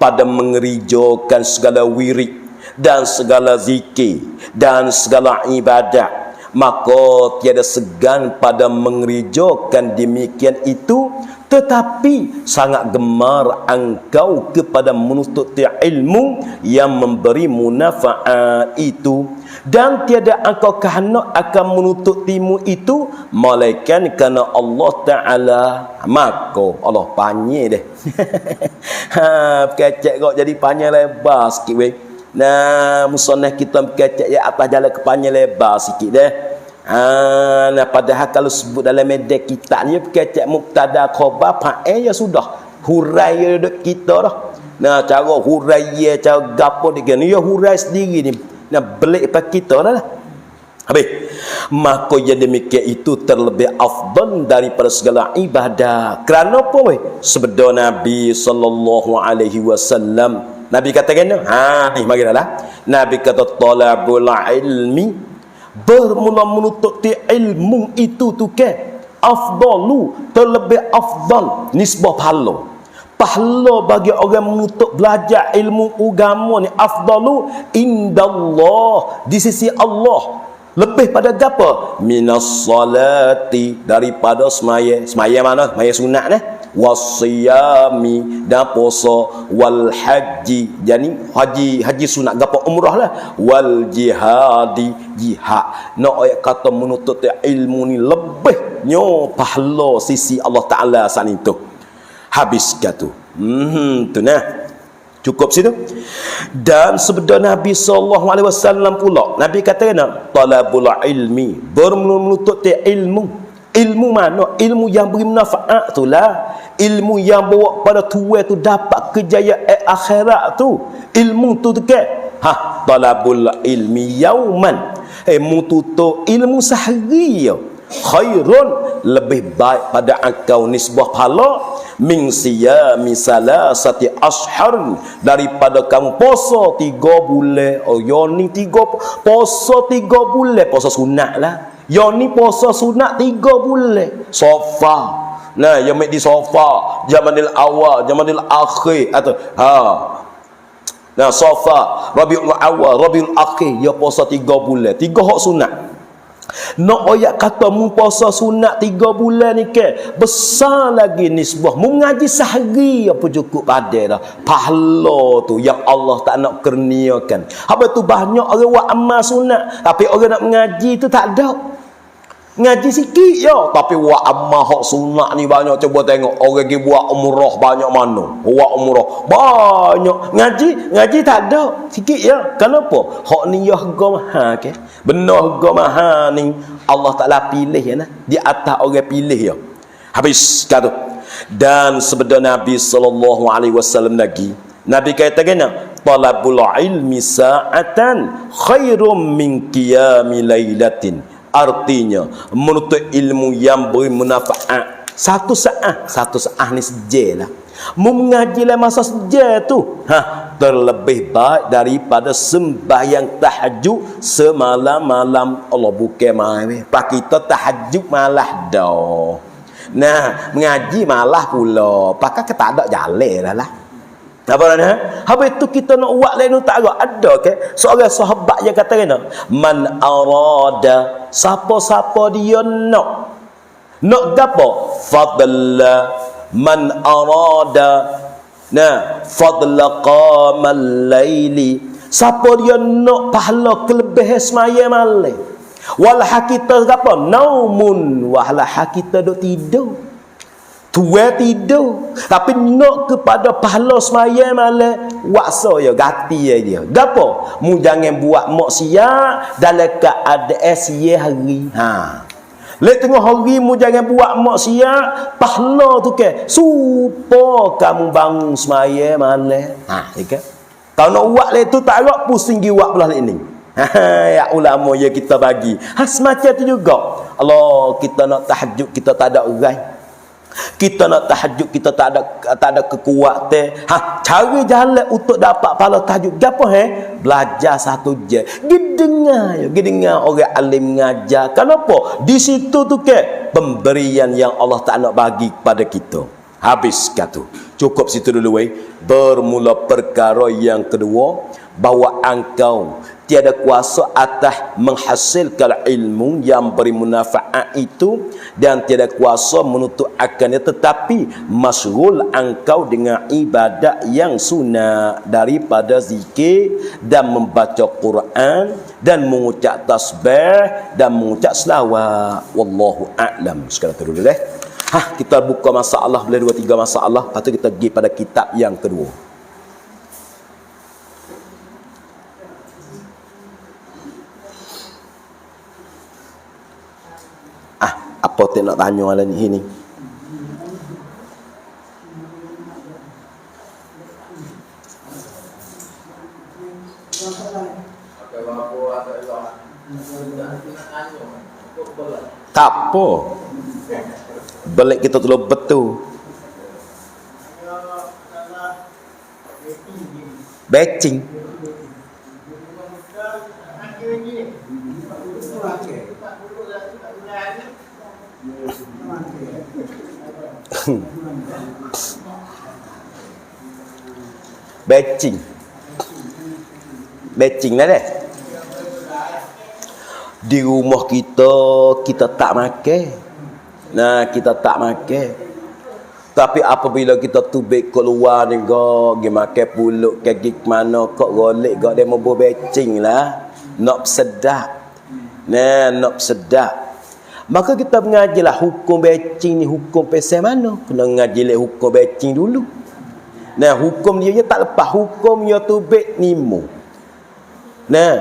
pada mengerijokan segala wirid dan segala zikir dan segala ibadat, maka tiada segan pada mengerijokan demikian itu. Tetapi sangat gemar engkau kepada menuntut ilmu yang memberi munafaat itu, dan tiada engkau kehendak akan menuntut ilmu itu melainkan kerana Allah Ta'ala. Maka Allah panggil deh. Kecek kok jadi panjang lebar sikit weh. Nah, musonah kita kecek ya atas jalan ke panjang lebar sikit deh. Nah, padahal kalau sebut dalam media kita ni kecek mubtada khabar fa'il ya sudah hurai dek kita dah. Nah, cara hurai cara gapo dia ni ya hurai sendiri ni. Nah, belik pak kita dah. Habis. Maka yang demikian itu terlebih afdal daripada segala ibadah. Kerana apa weh? Sabda Nabi sallallahu alaihi wasallam. Nabi kata kena, ni marilah. Nabi kata talabul ilmi, bermula menuntut ilmu itu tu ke afdalu, terlebih afdal nisbah pahala bagi orang menuntut belajar ilmu agama ni afdalu indallah, di sisi Allah, lebih pada apa? Minas salati, daripada semaya mana? Semaya sunat ni, wasiyami, dan puasa, wal haji, jadi haji sunat gapo umrah lah, wal jihadi, jihad. Nak ayat kata menuntut ilmu ni lebihnya pahala sisi Allah Ta'ala saat itu. Habis kata tu nah. Cukup situ. Dan sabda Nabi sallallahu alaihi wasallam pula, Nabi kata kena talabul ilmi, bermenuntut ilmu mana? Ilmu yang beri manfaat itulah. Ilmu yang bawa pada tua tu dapat kejayaan akhirat tu. Ilmu tu dekat. Talabul ilmi yauman. Mututu ilmu sehari ya. Khairun, lebih baik pada engkau nisbah pahala min siyami salasati ashar, daripada kamu puasa 3 bulan. Oh yoni 3 puasa 3 bulan, puasa sunat lah. Yoni puasa sunat 3 bulan. Sofa. Nah, yang di sofa zamanil awal, zamanil akhir atau nah sofa Rabiul Awal, Rabiul Akhir, ya puasa 3 bulan. 3 hak sunat. Nak ayat kata mu puasa sunat 3 bulan ni ke besar lagi nisbah. Mu ngaji sehari apa cukup pada dah. Pahala tu yang Allah tak nak kurniakan. Apa tu banyak orang buat amal sunat, tapi orang nak mengaji tu tak ada. Ngaji sikit ya, tapi buat amal hak sunat ni banyak. Cuba tengok orang pergi buat umrah banyak mana. Buat umrah banyak. Ngaji tak ada. Sikit ya. Kenapa? Hak ni ya harga mahal ke? Benar harga mahal ni Allah Ta'ala pilih ya nah. Di atas orang pilih ya. Habis kata. Dan sabda Nabi sallallahu alaihi wasallam lagi. Nabi kata kena talabul ilmi sa'atan khairum min qiyami lailatin. Artinya menuntut ilmu yang beri manfaat satu saat ni sejelah. Mengaji lah masa seje tu terlebih baik daripada sembahyang tahajud semalam-malam. Allah bukan main pak kita tahajud malah dah. Nah, mengaji malah pula pakai tak ada jalan lah. Apa nak? Habis tu kita nak buat lain tak ada ke? Seorang sahabat yang kata kena man arada, siapa-siapa dia nak gapo? Fadla man arada fadla qamal laili, Siapa dia nak pahala kelebihan semaya malam. Walah kita apa? Naumun. Walah kita duk tidur. Tua tidur. Tapi nak kepada pahala semaya malam. Waksa ya gati dia. Gapo? Mu jangan buat maksiat dalam keadaan sia hari. Lek tengah hari mu jangan buat maksiat, pahala tu ke supaya kamu bangun semaya malam. Kan? Kalau nak buat lek tu tak agak pusing gi buat belah ini. Ya ulama ya kita bagi. Semacam tu juga. Allah, kita nak tahajud kita tak ada orang. Kita nak tahajud kita tak ada kekuatan. Cari jalan untuk dapat pahala tahajud gapo belajar satu je. Gidengar orang alim mengajar. Kenapa? Di situ tu ke pemberian yang Allah tak nak bagi kepada kita. Habis kata. Cukup situ dulu Bermula perkara yang kedua, bahawa engkau tiada kuasa atas menghasilkan ilmu yang beri manfaat itu, dan tiada kuasa menutup akannya, tetapi masyghul engkau dengan ibadat yang sunnah daripada zikir dan membaca Quran dan mengucap tasbih dan mengucap selawat. Wallahu a'lam. Sekarang tu dulu kita buka masalah, boleh 2-3 masalah, lepas tu kita pergi pada kitab yang kedua. Apa tak nak tanya lah ni? Tak apa. Balik kita tu betul. Batching. Batching lah deh. Di rumah kita tak makan. Kita tak makan. Tapi apabila kita tubik keluar ni pergi makan pulut kaki mana kok golek kok dia mau batching lah. Nak sedap. Nak sedap. Maka kita mengajilah hukum batching ni hukum pasal mana? Kena mengaji hukum batching dulu. Hukum dia tak lepas hukum dia tubik nimu.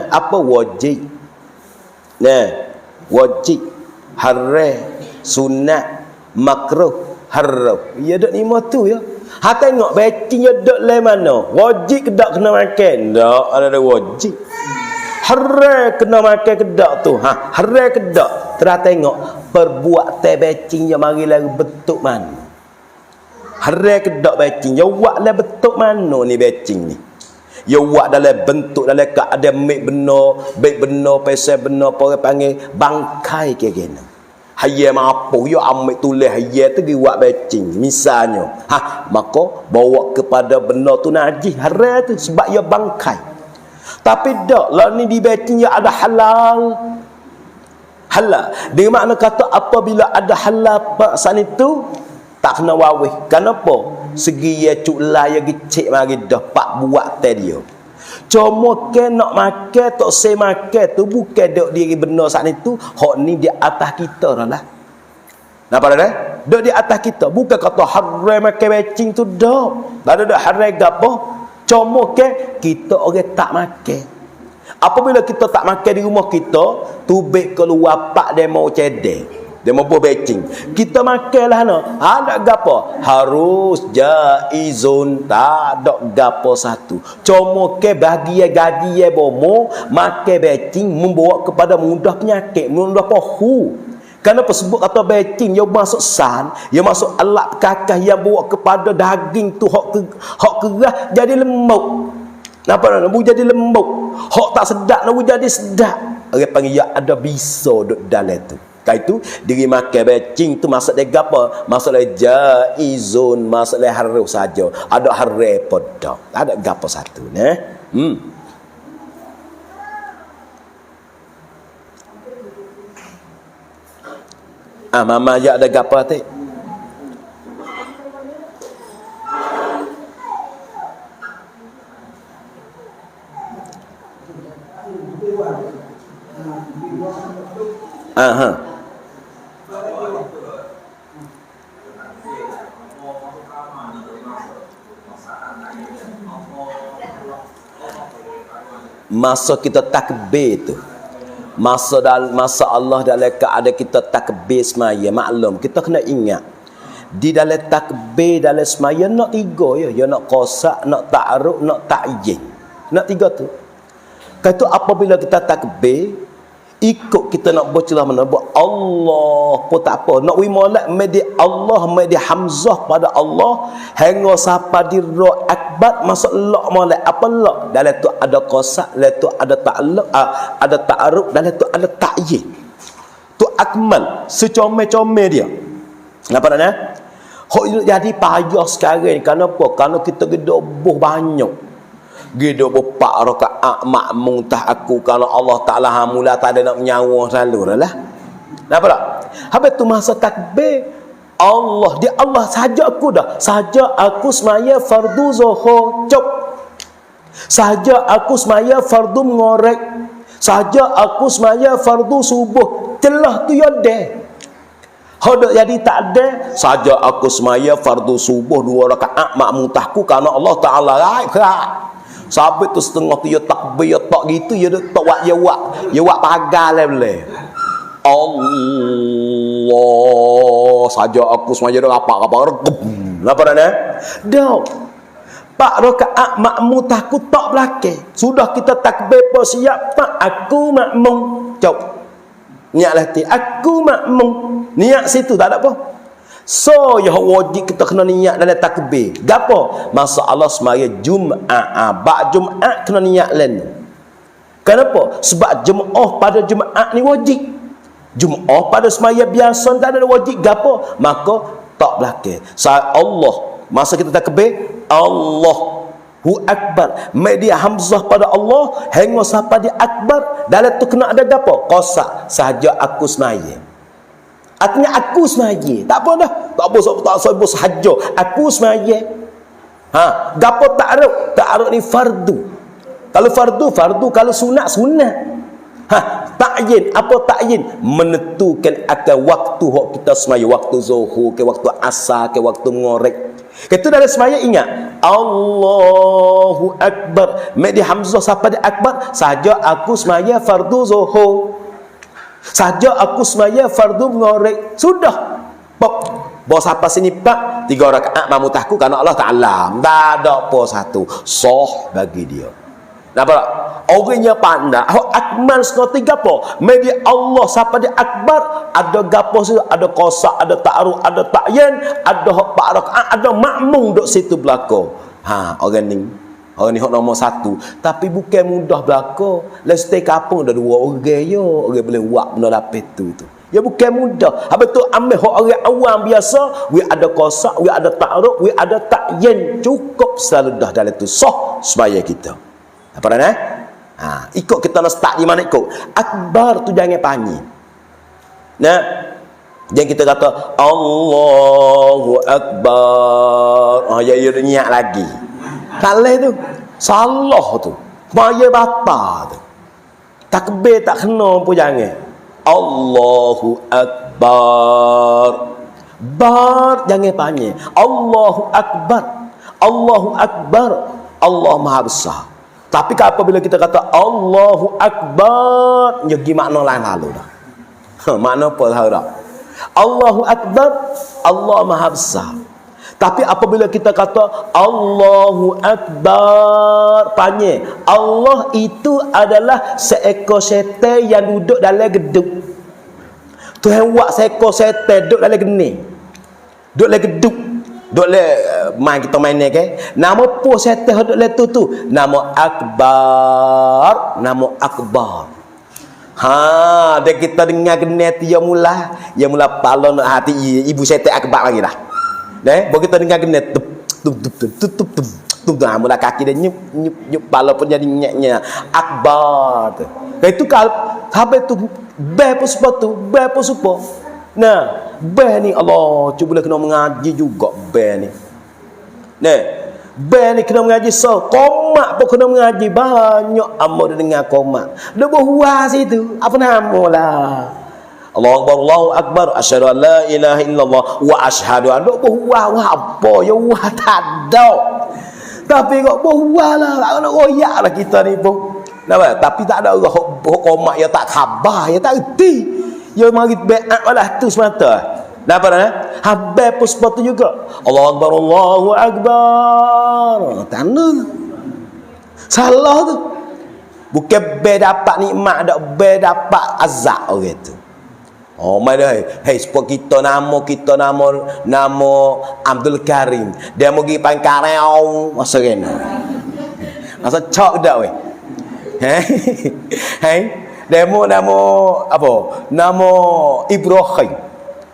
Apa wajib? Wajib, haram, sunat, makruh, haram. Ya dak lima tu ya. Tengok batching dia dak le mana? Wajib ke dak kena makan? Dak, ada wajib. Haram kena makan ke dak tu? Haram ke dak? Terus tengok perbuatan batching yang mari lagu bentuk mana. Haram ke dak batching? Ya buat lah bentuk mana ni batching ni? Ya buat dalam bentuk dalam keadaan baik benar, pasal benar, orang panggil bangkai ke gini. Hayya mampu ya ambil tulis hayya tu buat batching misalnya. Maka bawa kepada benar tu najis haram tu sebab ia bangkai. Tapi dak lah ni di batching ya ada halal. Dia makna kata apabila ada halal paksan itu tak kena wawih. Kenapa? Segi ya cuklah ya gecik mari dah pak buat dia. Cuma ke nak makan tak se makan tu bukan dok diri benar saat itu, hak ni di atas kita lah. Nampak dah? Dok di atas kita. Bukan kata haram makan batching tu dak. Tak ada haram gapo. Cuma ke kita orang tak makan. Apabila kita tak makan di rumah kita, tubik keluar pak dia mau cedek. Dia mau batching. Kita makanlah ada gapo? Harus jaizun, tak ada gapo satu. Cuma ke bahagia gaji bomo makan batching membawa kepada mudah penyakit, mudah pahu. Kenapa sebut kata batching dia masuk san, dia masuk alat kakah yang bawa kepada daging tu hak kerah jadi lembut. Nampak nak jadi lembut. Hak tak sedap nak jadi sedap. Orang panggil ya ada bisa duk dalam tu. Itu diri makan batching tu maksud dia apa? Maksud dia jaizun, maksud dia harus saja. Ada haram pada. Ada gapo satu mama ya ada gapo tu? Aha. Masa kita takbir tu, masa Allah dalam keadaan kita takbir semaya, maklum kita kena ingat di dalam takbir dalam semaya nak tiga ya, nak qasak, nak ta'aruf, nak ta'yin, nak tiga tu. Kata apabila kita takbir, ikut kita nak baca lah mana, buat Allah pun tak apa, nak wi molek medi Allah, medi hamzah pada Allah hingga sampai di ra akbar, masuk la molek apa la, dalam tu ada qasak, dalam tu ada ta'alluq, ada ta'aruf, dalam tu ada ta'yin. Tu akmal secomel-comel dia. Apa maknanya? Hok jadi payah sekarang. Kenapa? Kerana kita gedoboh banyak. Gedoboh 4 rakaat makmum tah aku, kalau Allah Taala hamula tak ada nak menyawa selalu lah. Kenapa tak? Habis tu masa takbir Allah, dia Allah saja aku dah. Saja aku semaya fardu zuhur cop. Saja aku semaya fardu mengorek. Saja aku semaya fardu subuh. Celah tu ya deh. Hodok jadi tak ada. Saja aku semaya fardu subuh 2 rakaat makmum tahku kerana Allah Taala sampai tu setengah tu ya takbir ya tak gitu ya tak buat ya buat pagal lah boleh. Allah saja aku semaya dah apa apa dah dah 4 rakaat makmum tahku tak belakang sudah kita takbir siap pak aku makmum jauh niat hati aku makmum niat situ tak ada apa. So ya wajib kita kena niat dalam takbir. Gapo? Masa Allah semaya Jumaat, bak Jumaat kena niat lain. Kenapa? Sebab Jumaat pada Jumaat ni wajib. Jumaat pada semaya biasa tak ada wajib. Gapo? Maka tak belakang. Allah masa kita takbir, Allahu Akbar. Media hamzah pada Allah hingga sampai di akbar. Dalam tu kena ada gapo? Qasak sahaja aku semaya. Artinya aku semaya. Tak apa dah. Tak apa sebab sahaja. Aku semaya. Ha, gapo ta'aruf? Ta'aruf ni fardu. Kalau fardu. Kalau sunat. Ha, ta'yin. Apa ta'yin? Menentukan akan waktu kita semaya. Waktu zuhur ke waktu asar ke waktu ngorek. Kita dalam semaya ingat Allahu Akbar. Mek di hamzah sampai di akbar. Saja aku semaya fardu zuhur. Saja aku semaya fardu ngorek. Sudah. Bawa sampai sini pak 3 rakaat makmum tahku kerana Allah Taala. Tak ada apa satu. Sah bagi dia. Nampak? Orangnya pandai. Akmal setengah 3 apa? Media Allah sampai di akbar. Ada gapo situ, ada qasak, ada ta'aruf, ada ta'yin, ada 4 rakaat, ada makmum duk situ belaka. Ha, orang ni hok nombor 1. Tapi bukan mudah belaka. Lesti kampung dah 2 orang yo, orang boleh buat benda lapis tu. Ya bukan mudah. Habis tu ambil hok orang awam biasa, we ada qasak, we ada ta'aruf, we ada ta'yin. Cukup selalu dah dalam tu sah semaya kita. Apa dah? Ha, ikut kita nak start di mana ikut. Akbar tu jangan panggil. Nah, jangan kita kata Allahu Akbar. Ya niat lagi. Salah tu. Salah tu. Maya bata tu. Takbir tak kena pun jangan. Allahu Akbar. Bar jangan panggil. Allahu Akbar. Allahu Akbar. Allah Maha Besar. Tapi apabila kita kata Allahu Akbar, jadi makna lain lalu dah. Makna apa tahu tak? Allahu Akbar, Allah Maha Besar. Tapi apabila kita kata Allahu Akbar, panggil Allah itu adalah seekor syaitan yang duduk dalam gedung. Tuhan buat seekor syaitan duduk dalam geni. Duduk dalam gedung. Duduk dalam main kita main ni ke. Nama apa syaitan duduk dalam tu? Nama Akbar. Nama Akbar. Ha, dan kita dengar geni tu yang mula palon hati ibu syaitan Akbar lagi dah. Baru kita dengar kena mula kaki dia nyup pala pun jadi nyek Akbar tu. Itu kalau habis tu beh pun sepatu, beh pun supo. Nah, beh ni Allah cuba kena mengaji juga beh ni. Nah, beh ni kena mengaji komat pun kena mengaji banyak amal dengar komat. Dia berhuas itu. Apa nama lah? Allahu akbar, asyhadu an la ilaha illallah wa asyhadu anna Muhammadan apa ya wah tak ada. Tapi kok lah nak royak lah kita ni pun. Nampak? Tapi tak ada orang komak ya tak khabar, ya tak erti. Ya mari baiat malah tu semata. Nampak tak? Habis pun sepatu juga. Allahu akbar, Allahu akbar. Tanda. Salah tu. Bukan dapat nikmat, dak dapat azab orang tu. Oh, mai dah. Hei, sebab kita nama Abdul Karim. Dia mau pergi Pangkarau masa kena. Masa cok dak weh. Hei. Dia mau nama apa? Nama Ibrahim.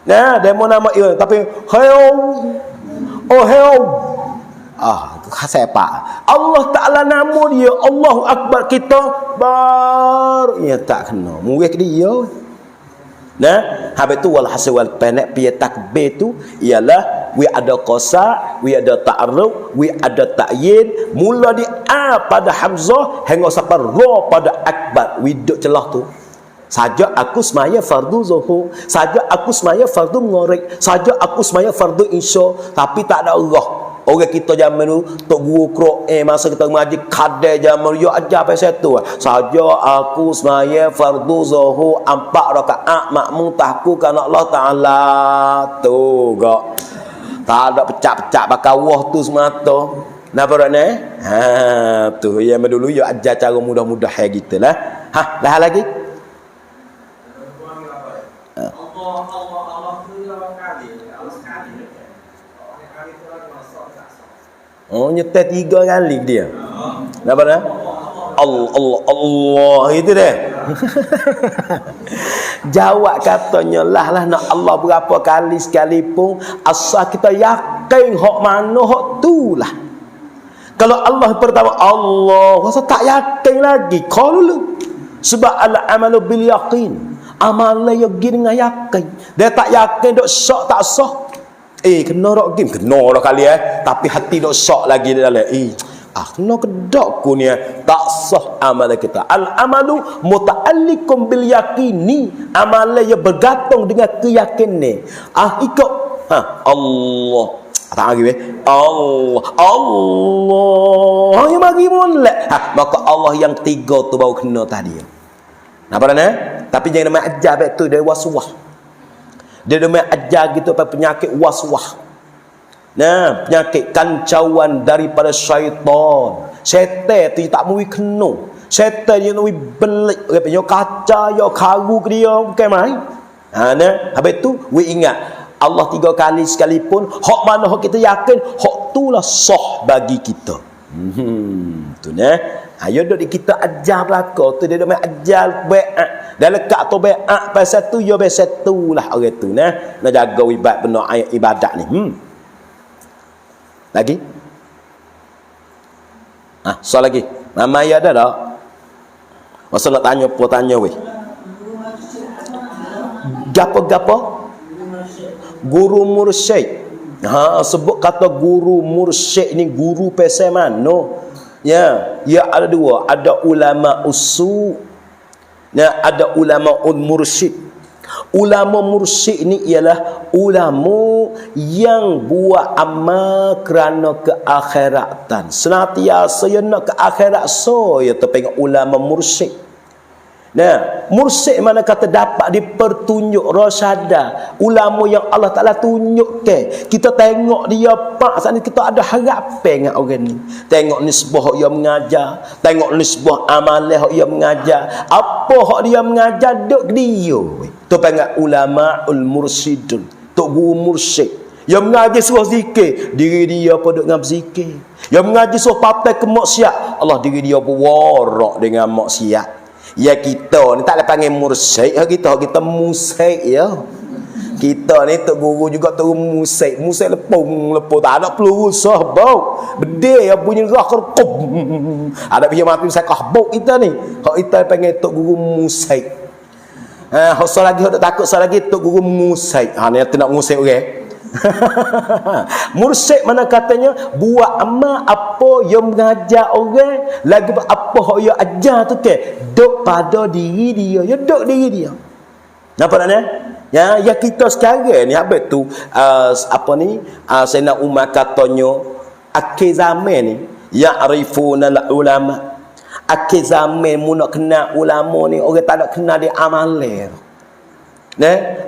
Nah, dia mau nama Ibrahim tapi heo. Siapa? Allah Ta'ala nama dia Allahu Akbar kita ya tak kena. Mungkin dia. Nah, habis tu walhasil wal panak pi takbir tu ialah we ada qasa, we ada ta'arruf, we ada ta'yin, mula di a pada hamzah hingga sampai ra pada akbar. We duk celah tu. Saja aku semaya fardu zuhur, saja aku semaya fardu maghrib, saja aku semaya fardu isya, tapi tak ada Allah. Orang kita zaman tu tok guru Quran masa kita mengaji kadai zaman yo ajar pasal tu. Saja aku semaya fardu zuhur 4 rakaat makmum tahku kan Allah Taala tu gak. Tak ada pecah-pecah bakal wah tu semata. Nampak tak tu yang dulu yo ajar cara mudah-mudah gitulah. Dah lagi. Oh, nyetel 3 kali dia. Nampak tak? Allah itu dia. Jawab katanya lah nak Allah berapa kali sekalipun asal kita yakin hak mana hak tu lah. Kalau Allah pertama Allah, masa tak yakin lagi call dulu. Sebab al-amalu bil yaqin. Amalan yang dengan yakin. Dia tak yakin dok syak tak sah. Kena rak game, kena dah kali tapi hati dok sok lagi dia dalam. Kena kedok ku ni tak sah amalan kita. Al amalu muta'alliqum bil yaqini. Amalan yang bergantung dengan keyakinan. Ikut Allah. Tak lagi Allah yang bagi molek. Maka Allah yang 3 tu baru kena tadi. Nampak tak? Tapi jangan nama ajar baik tu dia waswah. Dia demai ajar gitu apa penyakit waswah. Nah, penyakit kancauan daripada syaitan. Syaitan tu tak mau kena. Syaitan dia nak belik, dia punya kaca, dia karu ke dia bukan main. Nah, habis tu we ingat Allah 3 kali sekalipun hak mana hak kita yakin hak tulah sah bagi kita. Tu nah. Ayo dok kita ajar belaka tu dia dok ajar baiat. Dah lekat tu baiat pasal tu yo pasal tu lah orang tu nah. Nak jaga ibadat ni. Lagi? Soal lagi. Mama ya ada tak? Masa nak tanya apa tanya weh. Gapo-gapo? Guru mursyid. Sebut kata guru mursyid ni guru pasal mana? Ya ada 2, ada ulama usul. Ada ulama mursyid. Ulama mursyid ni ialah ulama yang buat amal kerana keakhiratan. Senantiasa dia nak ke akhirat so ya terpengang ulama mursyid. Mursyid mana kata dapat dipertunjuk rasyada. Ulama yang Allah Ta'ala tunjuk ke. Kita tengok dia pak saat ni kita ada harapan dengan orang ni. Tengok nisbah dia mengajar, tengok nisbah amalan dia mengajar. Apa hak dia mengajar duk dia. Tu panggil ulamaul mursyidun. Tok guru mursyid. Yang mengaji suruh zikir, diri dia apa duk ngam zikir. Yang mengaji suruh papai ke maksiat, Allah diri dia berwarak dengan maksiat. Ya kita ni tak ada panggil mursyid, kita musyid ya. Kita ni tok guru juga tok musyid lepung tak ada peluru bau. Bede yang bunyi rah kerkum. Ada biar mati saya kahbuk kita ni. Hak kita panggil tok guru musyid. Hak lagi hak takut lagi tok guru musyid. Ni nak musyid orang. Mursyid mana katanya buat amal apa yang mengajar orang lagi apa yang dia ajar tu ke duk pada diri dia ya duk diri dia Nampak tak ni? Ya kita sekarang ni habis tu Sayyidina Umar katanya akhir zaman ni ya'rifuna ulama. Akhir zaman mu nak kenal ulama ni orang tak nak kenal dia amalan.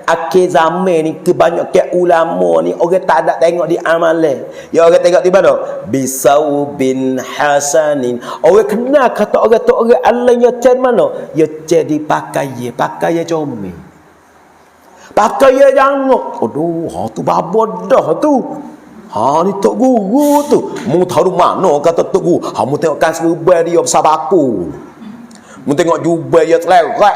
Akhir zaman ni kebanyakan ulama ni orang tak ada tengok di amalan. Ya orang tengok di mana? Bisau bin hasanin. Orang kenal kata orang tu orang alanya cen mana? Ya jadi pakai comel. Pakai jangok. Aduh, tu babon dah tu. Ni tok guru tu. Mu tahu mana kata tok guru? Mu tengok kan serba dia besar baku. Mu tengok jubah dia teleret.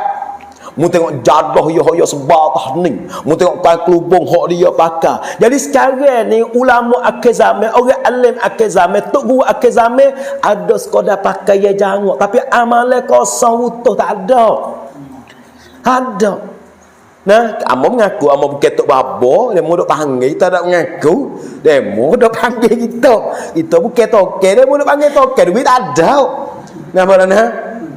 Mu tengok jadah dia sebatah ni. Mu tengok kan kelubung hak dia pakai. Jadi sekarang ni ulama akhir zaman, orang alim akhir zaman, tok guru akhir zaman ada sekadar pakai jangok, tapi amalan kosong utuh tak ada. Ada. Amo mengaku amo bukan tok babo, demo dok panggil kita tak mengaku, demo dok panggil kita. Kita bukan toke, demo dok panggil toke, duit tak ada. Nampak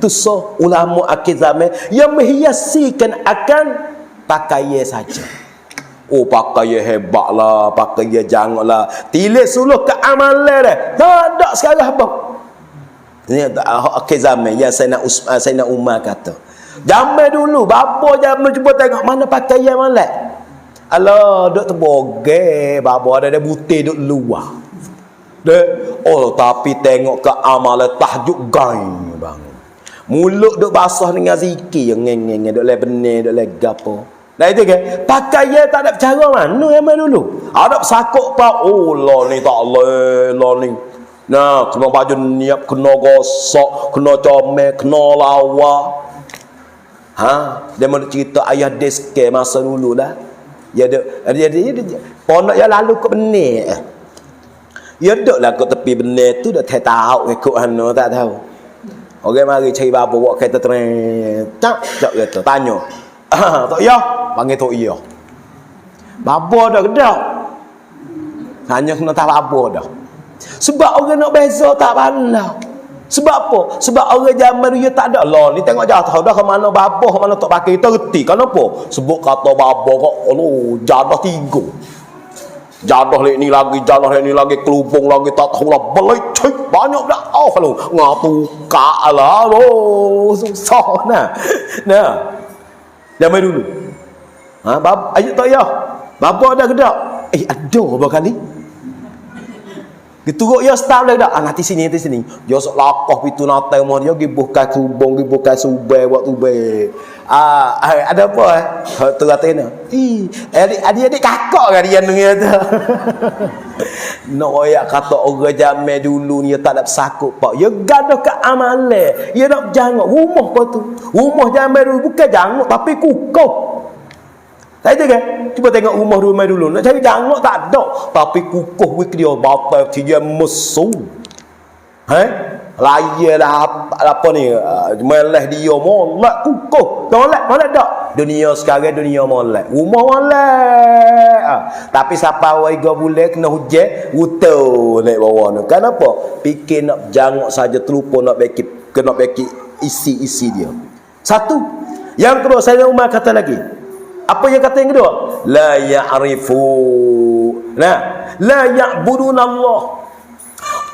tu so ulama akhir zaman yang menghiasikan akan pakaian saja. Oh pakaian hebat lah, pakaian jangan lah. Tilis suluh ke amalan dah. Tak ada sekarang apa. Ini akhir zaman yang Sayyidina Umar kata. Zaman dulu, bapa zaman cuba tengok mana pakaian malak. Alah, duk terboge, bapa ada butir duk luar. Tapi tengok ke amalan tahajud gain bang. Mulut duk basah dengan zikir yang ngeng duk le benih, duk le gapo. Dah itu ke? Pakaian tak ada cara mana zaman dulu. Ada sakuk pa, lah ni tak lah ni. Kena baju niap, kena gosok, kena comel, kena lawa. Dia mau cerita ayah deske masa dulu dah. Dia pondok yang lalu ke benih. Ya duduklah kat tepi benih tu dah tahu ikut hano tak tahu. Orang mari cari babo buat kereta tren. Tak kata tanya. Tak ya, panggil tok iya. Babo dah kedak. Tanya kena tak babo dah. Sebab orang nak beza tak pandai. Sebab apa? Sebab orang zaman dia tak ada lah. Ni tengok jatuh dah ke mana babah, mana tak pakai kita reti. Kenapa? Sebut kata babah kok, jadah 3. Jadah ni lagi, jadah ni lagi, kelubung lagi, tak tahu lah. Belicik, banyak dah. Kalau ngatu kak lah. Susah nah. Zaman dulu. Ayat tak ya? Babah ada ke tak? Ada berapa kali? Dituruk ya start dah dak nanti sini. Dia sok lakoh pitu natai mo dia gibuhkan kubung gibuhkan subai buat tubai. Ada apa tu katanya. Adik kakak kan dia dengar tu. No ya kata orang zaman dulu ni tak ada sakut pak. Ya gaduh ke amalan. Ya nak jangok rumah apa tu. Rumah zaman dulu bukan jangok tapi kukuh. Tak ada kan? Cuba tengok rumah dulu. Nak cari jangok tak ada. Tapi kukuh wik dia bapa dia musuh. Laya dah apa ni? Meleh dia molek kukuh. Molek tak? Dunia sekarang dunia molek. Rumah molek. Tapi siapa wai 3 bulan kena hujan, wuto naik bawah ni. Kenapa? Fikir nak jangok saja terlupa nak beki isi dia. Satu. Yang kedua Sayyidina Umar kata lagi. Apa yang kata yang kedua? La ya'rifu. La ya'buduna Allah.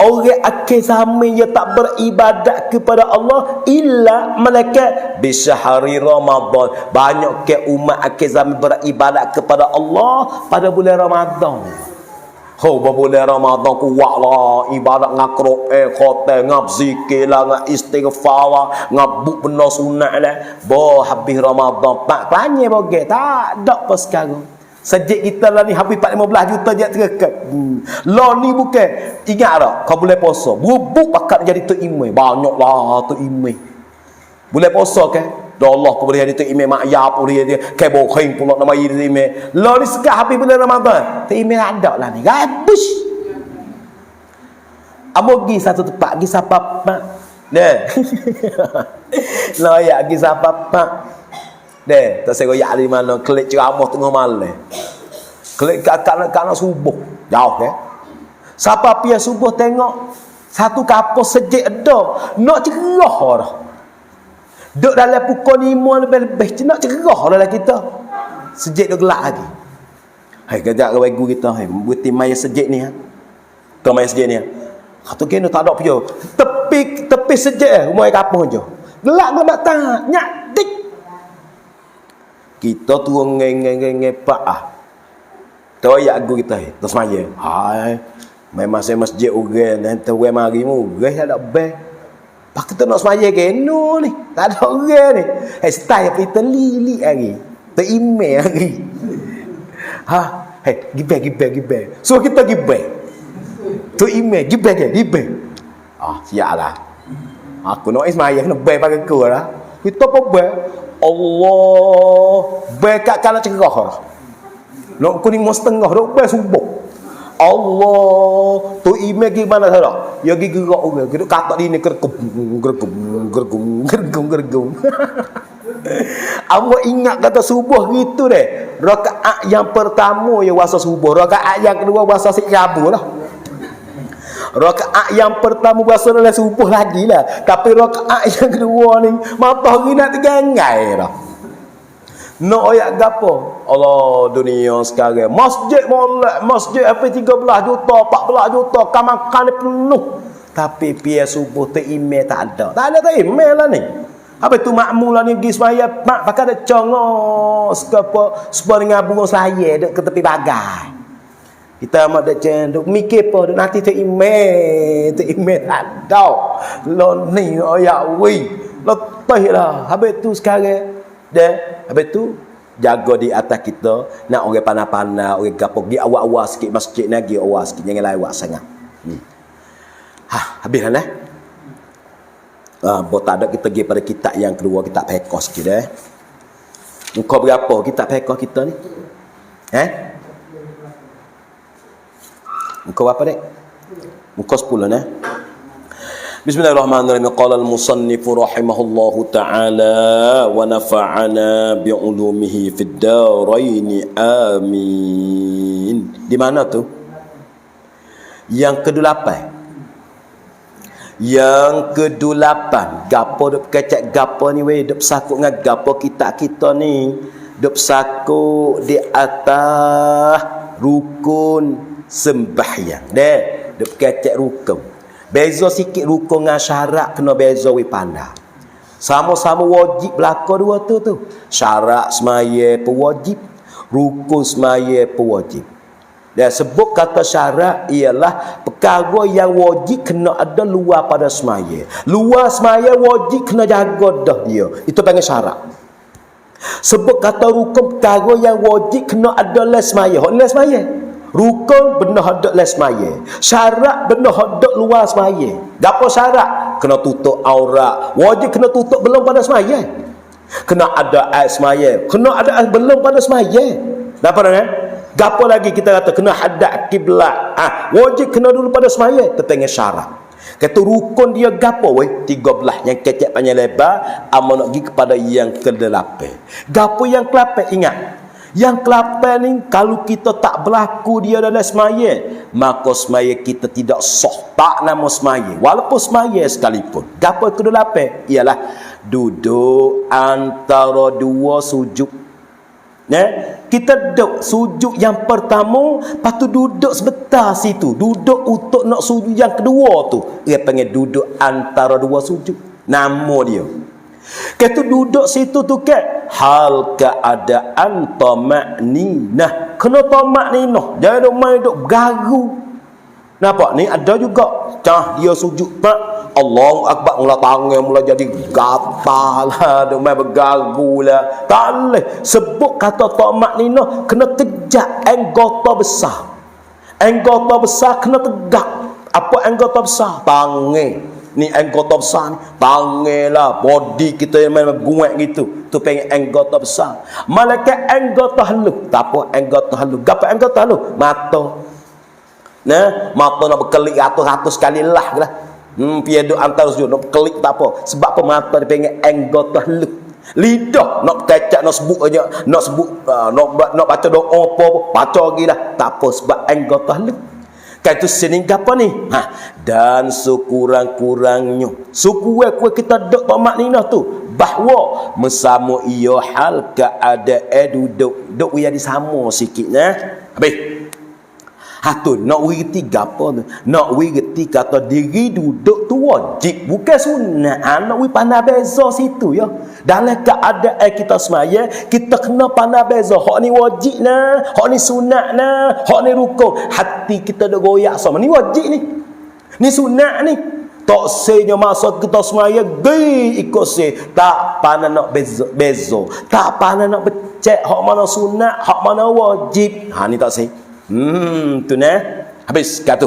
Orang akhir zaman yang tak beribadat kepada Allah illa malaikat bi syahri Ramadan. Banyak ke umat akhir zaman beribadat kepada Allah pada bulan Ramadan. Bulan Ramadan kuatlah ibadat ngakro khotel ngap zikir lah ngap istighfar lah ngap buk benda sunat lah. Habis Ramadan pak pelanya bagi tak ada apa sekarang. Sejak kita lah ni habis 15 juta je terdekat. Lah ni bukan ingat tak kau boleh puasa bubuk pakat jadi tu imam banyaklah tu imam boleh puasa kan. Dah Allah pun boleh jadi tu imam makyap boleh dia kai bokhing pula nama tu imam. Lah ni sekat habis bulan Ramadan. Tu imam ada lah ni. Habis. Amo pergi satu tempat pergi sapapak. Lah ya pergi sapapak. Tak saya goyak di mana klik ceramah tengah malam. Klik kat subuh. Jauh ke? Siapa pia subuh tengok satu kapal sejak ada nak cerah dah. Duk dalam pukul 5 lebih-lebih nak cerah dalam kita. Sejik duk gelap lagi. Hai kejak ke guru kita, hai buti mai sejik ni ha. Kau mai sejik ni ha. Kata kena tak ada pio. Tepi sejik rumah kampung je. Gelap kau nak tang, nyak dik. Kita turun ngepak ah. Tahu ya guru kita, terus maya. Hai. Mai masuk masjid orang dan tuan mari mu, orang ada bel. Pak kita nak semaya kena ni. Tak ada orang ni. Style kita lili lagi. Email lagi. Ha, gibel. So kita gibel. Tu email gibel. Ah, siaplah. Aku nak semaya kena bel pakai aku lah. Kita apa bel? Allah, bel kat kala cerah lah. Nak kuning mau setengah, nak bel subuh. Allah, tu email gimana saudara? Ya gi gerak orang, geduk kata di ni gergum. Awak ingat kata subuh gitu deh. Rakaat yang pertama ya wasa subuh, rakaat yang kedua wasa siabu lah. Rakaat yang pertama wasa dalam subuh lagi lah. Tapi rakaat yang kedua ni matahari nak tergangai lah. Nak ayat gapo? Allah dunia sekarang. Masjid molek, masjid apa 13 juta, 14 juta, kamakan penuh. Tapi pia subuh tu email tak ada. Tak ada tu email lah ni. Apa tu makmul lah ni pergi semaya mak pakai ada congok sepa dengan bunga saya duk ke tepi bagai. Kita amat dak cenduk mikir apa nanti tu email tak ada. Lo ni ayat wi. Letih lah. Habis tu sekarang habis tu jaga di atas kita nak orang pandai-pandai orang gapo pergi awal-awal sikit masjid ni pergi awal sikit jangan lewat sangat. Habis dah. Buat tak ada kita pergi pada kitab yang kedua, kitab fiqh sikit Muka berapa kitab fiqh kita ni? Muka berapa dek? Muka 10 nah. Bismillahirrahmanirrahim. Qala al-musannif rahimahullahu ta'ala wa nafa'ana bi'ulumihi fid darain amin. Di mana tu? Yang ke-8. Yang ke-8. Gapo duk kecek gapo ni weh, duk sakut dengan gapo kita ni. Duk sakut di atas rukun sembahyang. Duk kecek rukun. Beza sikit rukun dengan syarat kena beza we pandai. Sama-sama wajib berlaku dua tu. Syarat semaya pun wajib, rukun semaya pun wajib. Dan sebut kata syarat ialah perkara yang wajib kena ada luar pada semaya. Luar semaya wajib kena jaga dah dia. Itu panggil syarat. Sebut kata rukun perkara yang wajib kena ada les semaya. Hak les semaya. Rukun benar hadap les semaya. Syarat benar hadap luar semaya. Gapo syarat? Kena tutup aurat. Wajib kena tutup belum pada semaya. Kena ada air semaya. Kena ada air belum pada semaya. Dapat kan? Gapo lagi kita kata kena hadap kiblat. Wajib kena dulu pada semaya. Tetangnya syarat. Kata rukun dia gapo weh? 13 yang kecek panjang lebar. Amal nak pergi kepada yang ke-8. Gapo yang ke-8? Ingat. Yang ke-8 ni kalau kita tak berlaku dia dalam semaya, maka semaya kita tidak sah, tak nama semaya walaupun semaya sekalipun. Gapo ke-8 ialah duduk antara dua sujud. Kita duduk sujud yang pertama, lepas tu duduk sebentar situ, duduk untuk nak sujud yang kedua tu. Dia panggil duduk antara dua sujud. Nama dia. Kata duduk situ tu ke hal keadaan tamakninah. Kena tamakninah. Jangan duk main duk bergaru. Nampak ni ada juga dia sujud pak Allahu akbar mula tangan mula jadi gatal lah, duk main bergaru lah. Tak boleh. Sebut kata tamakninah kena tegak anggota besar. Anggota besar kena tegak. Apa anggota besar? Tangan. Ni anggota besar ni, tangan lah, body kita yang main guat gitu. Tu pengen anggota besar. Malaikat anggota halus. Tak apa anggota halus. Gapo anggota halus? Mata. Mata nak berkelik ratus-ratus kali lah. Piadu antara sujud nak berkelik tak apa. Sebab apa mata dia pengen anggota halus. Lidah nak kecak nak sebut aja, nak baca doa apa baca lagi lah. Tak apa sebab anggota halus. Kaitu sini gapo ni? Dan sekurang-kurangnya sekuat-kuat kita dok maknina tu bahawa mesamo ia hal keadaan duduk dia disamo sikitnya. Habis. Tu nak wirti gapo tu? Nak wirti kata diri duduk tu wajib, bukan sunat. Nak wi pandai beza situ ya. Dalam keadaan kita semaya, kita kena pandai beza. Hak ni wajib nah, hak ni sunat nah, hak ni rukun. Hati kita dah goyak sama. Ni wajib ni. Ni sunat ni. Tak senya masa kita semaya gay ikut se. Tak pandai nak beza. Tak pandai nak becek hak mana sunat, hak mana wajib. Ni tak se. Tu nah. Habis kata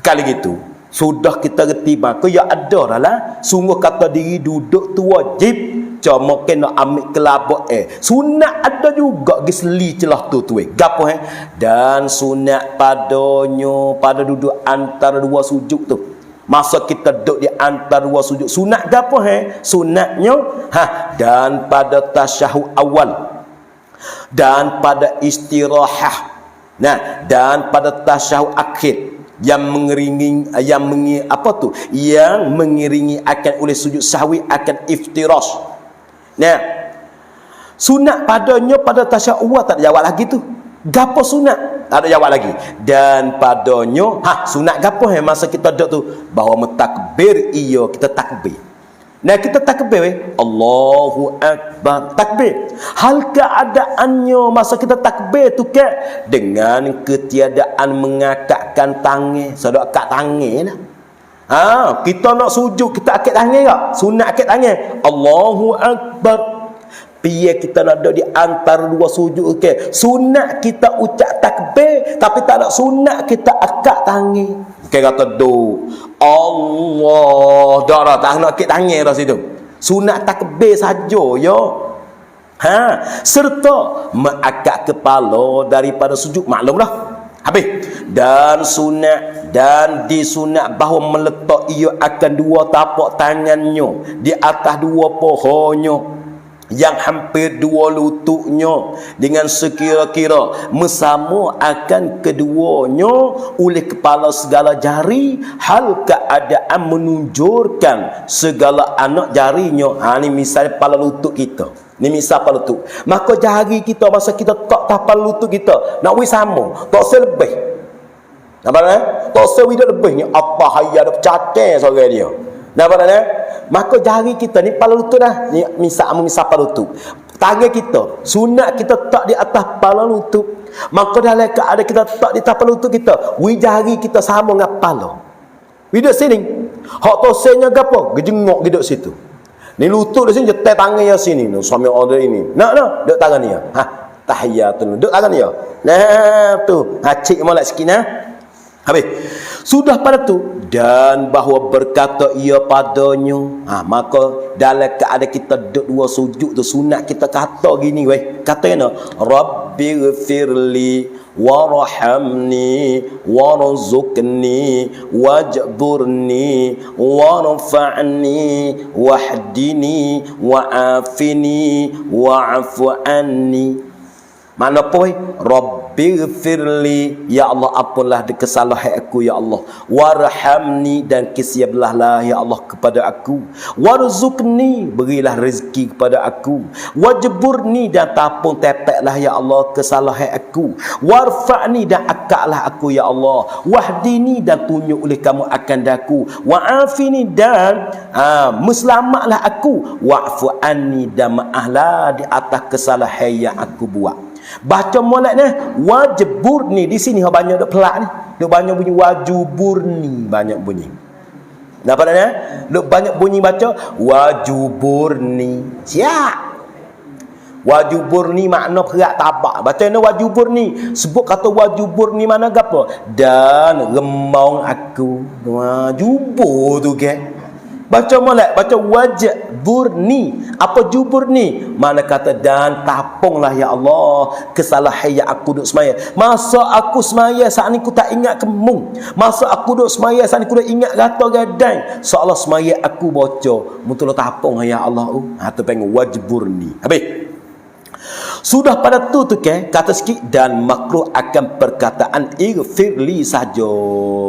kali gitu sudah kita reti maka ya ada lah sungguh kata diri duduk tu wajib cuma kena ambil kelabak sunat ada juga gisli celah tu gapo dan sunat padanya pada duduk antara dua sujud tu. Masa kita duduk di antara dua sujud sunat gapo sunatnya dan pada tasyahud awal dan pada istirahah. Dan pada tasyahud akhir yang mengiringi yang mengiringi akan oleh sujud sahwi akan iftirash. Sunat padanya pada tasyahud awal tak ada jawab lagi tu. Gapo sunat? Tak ada jawab lagi. Dan padanya sunat gapo masa kita duduk tu bahawa mentakbir kita takbir. Kita takbir Allahu Akbar, takbir. Hal keadaannya masa kita takbir tu dengan ketiadaan mengangkatkan tangan. Sedok kat tangan lah. Kita nak sujud kita angkat tangan tak? Sunat angkat tangan. Allahu Akbar. Biar kita nak ada di antara dua sujud sunat kita ucap takbir tapi tak ada sunat kita angkat tangan. Kata do Allah dah tak nak angkat tangan dah situ. Sunat takbir saja ya. Serta mengangkat kepala daripada sujud maklum dah. Habis. Dan sunat dan disunat bahawa meletak ia akan dua tapak tangannya di atas dua pohonnya yang hampir dua lututnya dengan sekira-kira mesama akan keduanya oleh kepala segala jari hal keadaan menunjurkan segala anak jarinya. Ni misal kepala lutut kita. Ni misal kepala lutut. Maka jari kita masa kita tak tapal lutut kita nak wi sama, tak selebih. Nampak tak sewi lebih ni apa hayya ada cacat seorang dia. Nampak maka jari kita ni kepala lutut dah. Ni misal kepala lutut. Tangan kita, sunat kita tak di atas kepala lutut. Maka dalam keadaan kita tak di atas kepala lutut kita, wi jari kita sama dengan kepala. Wi duduk sini. Hak tosenya gapo? Gejengok duduk situ. Ni lutut di sini jetai tangan ya sini. Suami order ini. Nak duduk tangan dia. Tahiyatun. Duduk tangan dia. Tu. Cik molek sikit nah. Habis. Sudah pada tu dan bahawa berkata ia padanya. Maka dalam keadaan kita duduk dua sujud tu sunat kita kata gini katanya Rabbighfirli warhamni warzuqni wajburni warfa'ni wahdini wa'afini wa'fu anni. Mana apa Rabbighfirli, ya Allah ampunlah kesalahan aku ya Allah. Warhamni, dan kasihanlah ya Allah kepada aku. Warzuqni, berilah rezeki kepada aku. Wajburni, dan tapung tepeklah ya Allah kesalahan aku. Warfa'ni, dan akaklah aku ya Allah. Wahdini, dan tunjuk oleh kamu akan daku. Wa'afini, dan meselamatlah aku. Wa'fu anni, dan maaflah di atas kesalahan yang aku buat. Baca molek ni wajburni, di sini banyak dak pelak ni. Dak banyak bunyi wajuburni, banyak bunyi. Nampak tak? Dak banyak bunyi baca wajuburni. Siap. Wajuburni makna kerak tabak. Baca ni wajuburni. Sebut kata wajuburni mana gapo? Dan remong aku. Wajubur tu ke? Baca molek, baca wajburni. Apa juburni? Mana kata dan tapunglah ya Allah kesalahan yang aku duk semaya. Masa aku semaya saat ni aku tak ingat kemung. Masa aku duk semaya saat ni aku dah ingat gata gadai. Seolah semaya aku baca mutul tapung ya Allah. Tu panggil wajburni. Habis. Sudah pada tu ke kata sikit dan makruh akan perkataan ighfirli saja.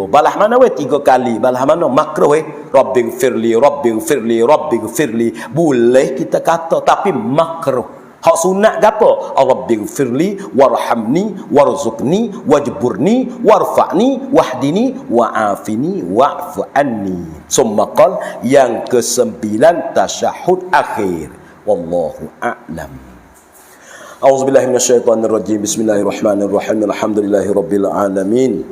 Balah mana weh 3 kali. Balah mana makruh weh rabbighfirli rabbighfirli rabbighfirli. Boleh kita kata tapi makruh. Hak sunat gapo? Rabbighfirli warhamni warzuqni wajburni warfa'ni wahdini wa'afini wa'fu anni. Summa qal yang ke-9 tasyahud akhir. Wallahu a'lam. A'udzubillahi minasyaitonir rajim. Bismillahirrahmanirrahim. Alhamdulillahi rabbil alamin.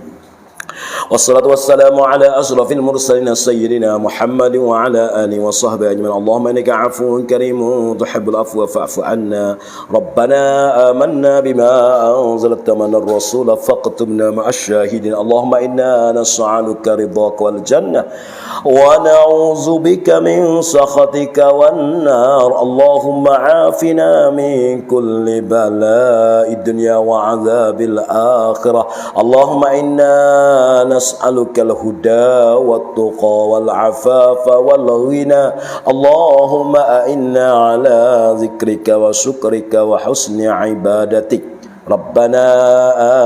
Wassalatu wassalamu ala asyrafil mursalin sayyidina Muhammad wa ala alihi wa sahbihi ajma'in. Allahumma innaka 'afuwun karimun tuhibbul afwa fa'fu 'anna. Rabbana amanna bima anzalta minar rasul faqtubna ma'asy syahidin. Allahumma inna nas'aluka ridhaka wal jannah wa na'udzu bika min sakhatika wan nar. Allahumma 'afina min kulli bala'id dunya wa 'adzabil akhirah. Allahumma inna نسألك الهدى والتقى والعفاف والغنى. اللهم أئنا على ذكرك وشكرك وحسن عبادتك. ربنا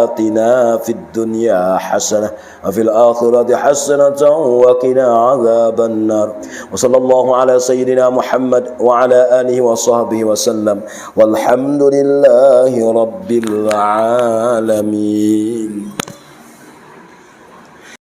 آتنا في الدنيا حسنة وفي الآخرة حسنة وقنا عذاب النار. وصلى الله على سيدنا محمد وعلى آله وصحبه وسلم والحمد لله رب العالمين.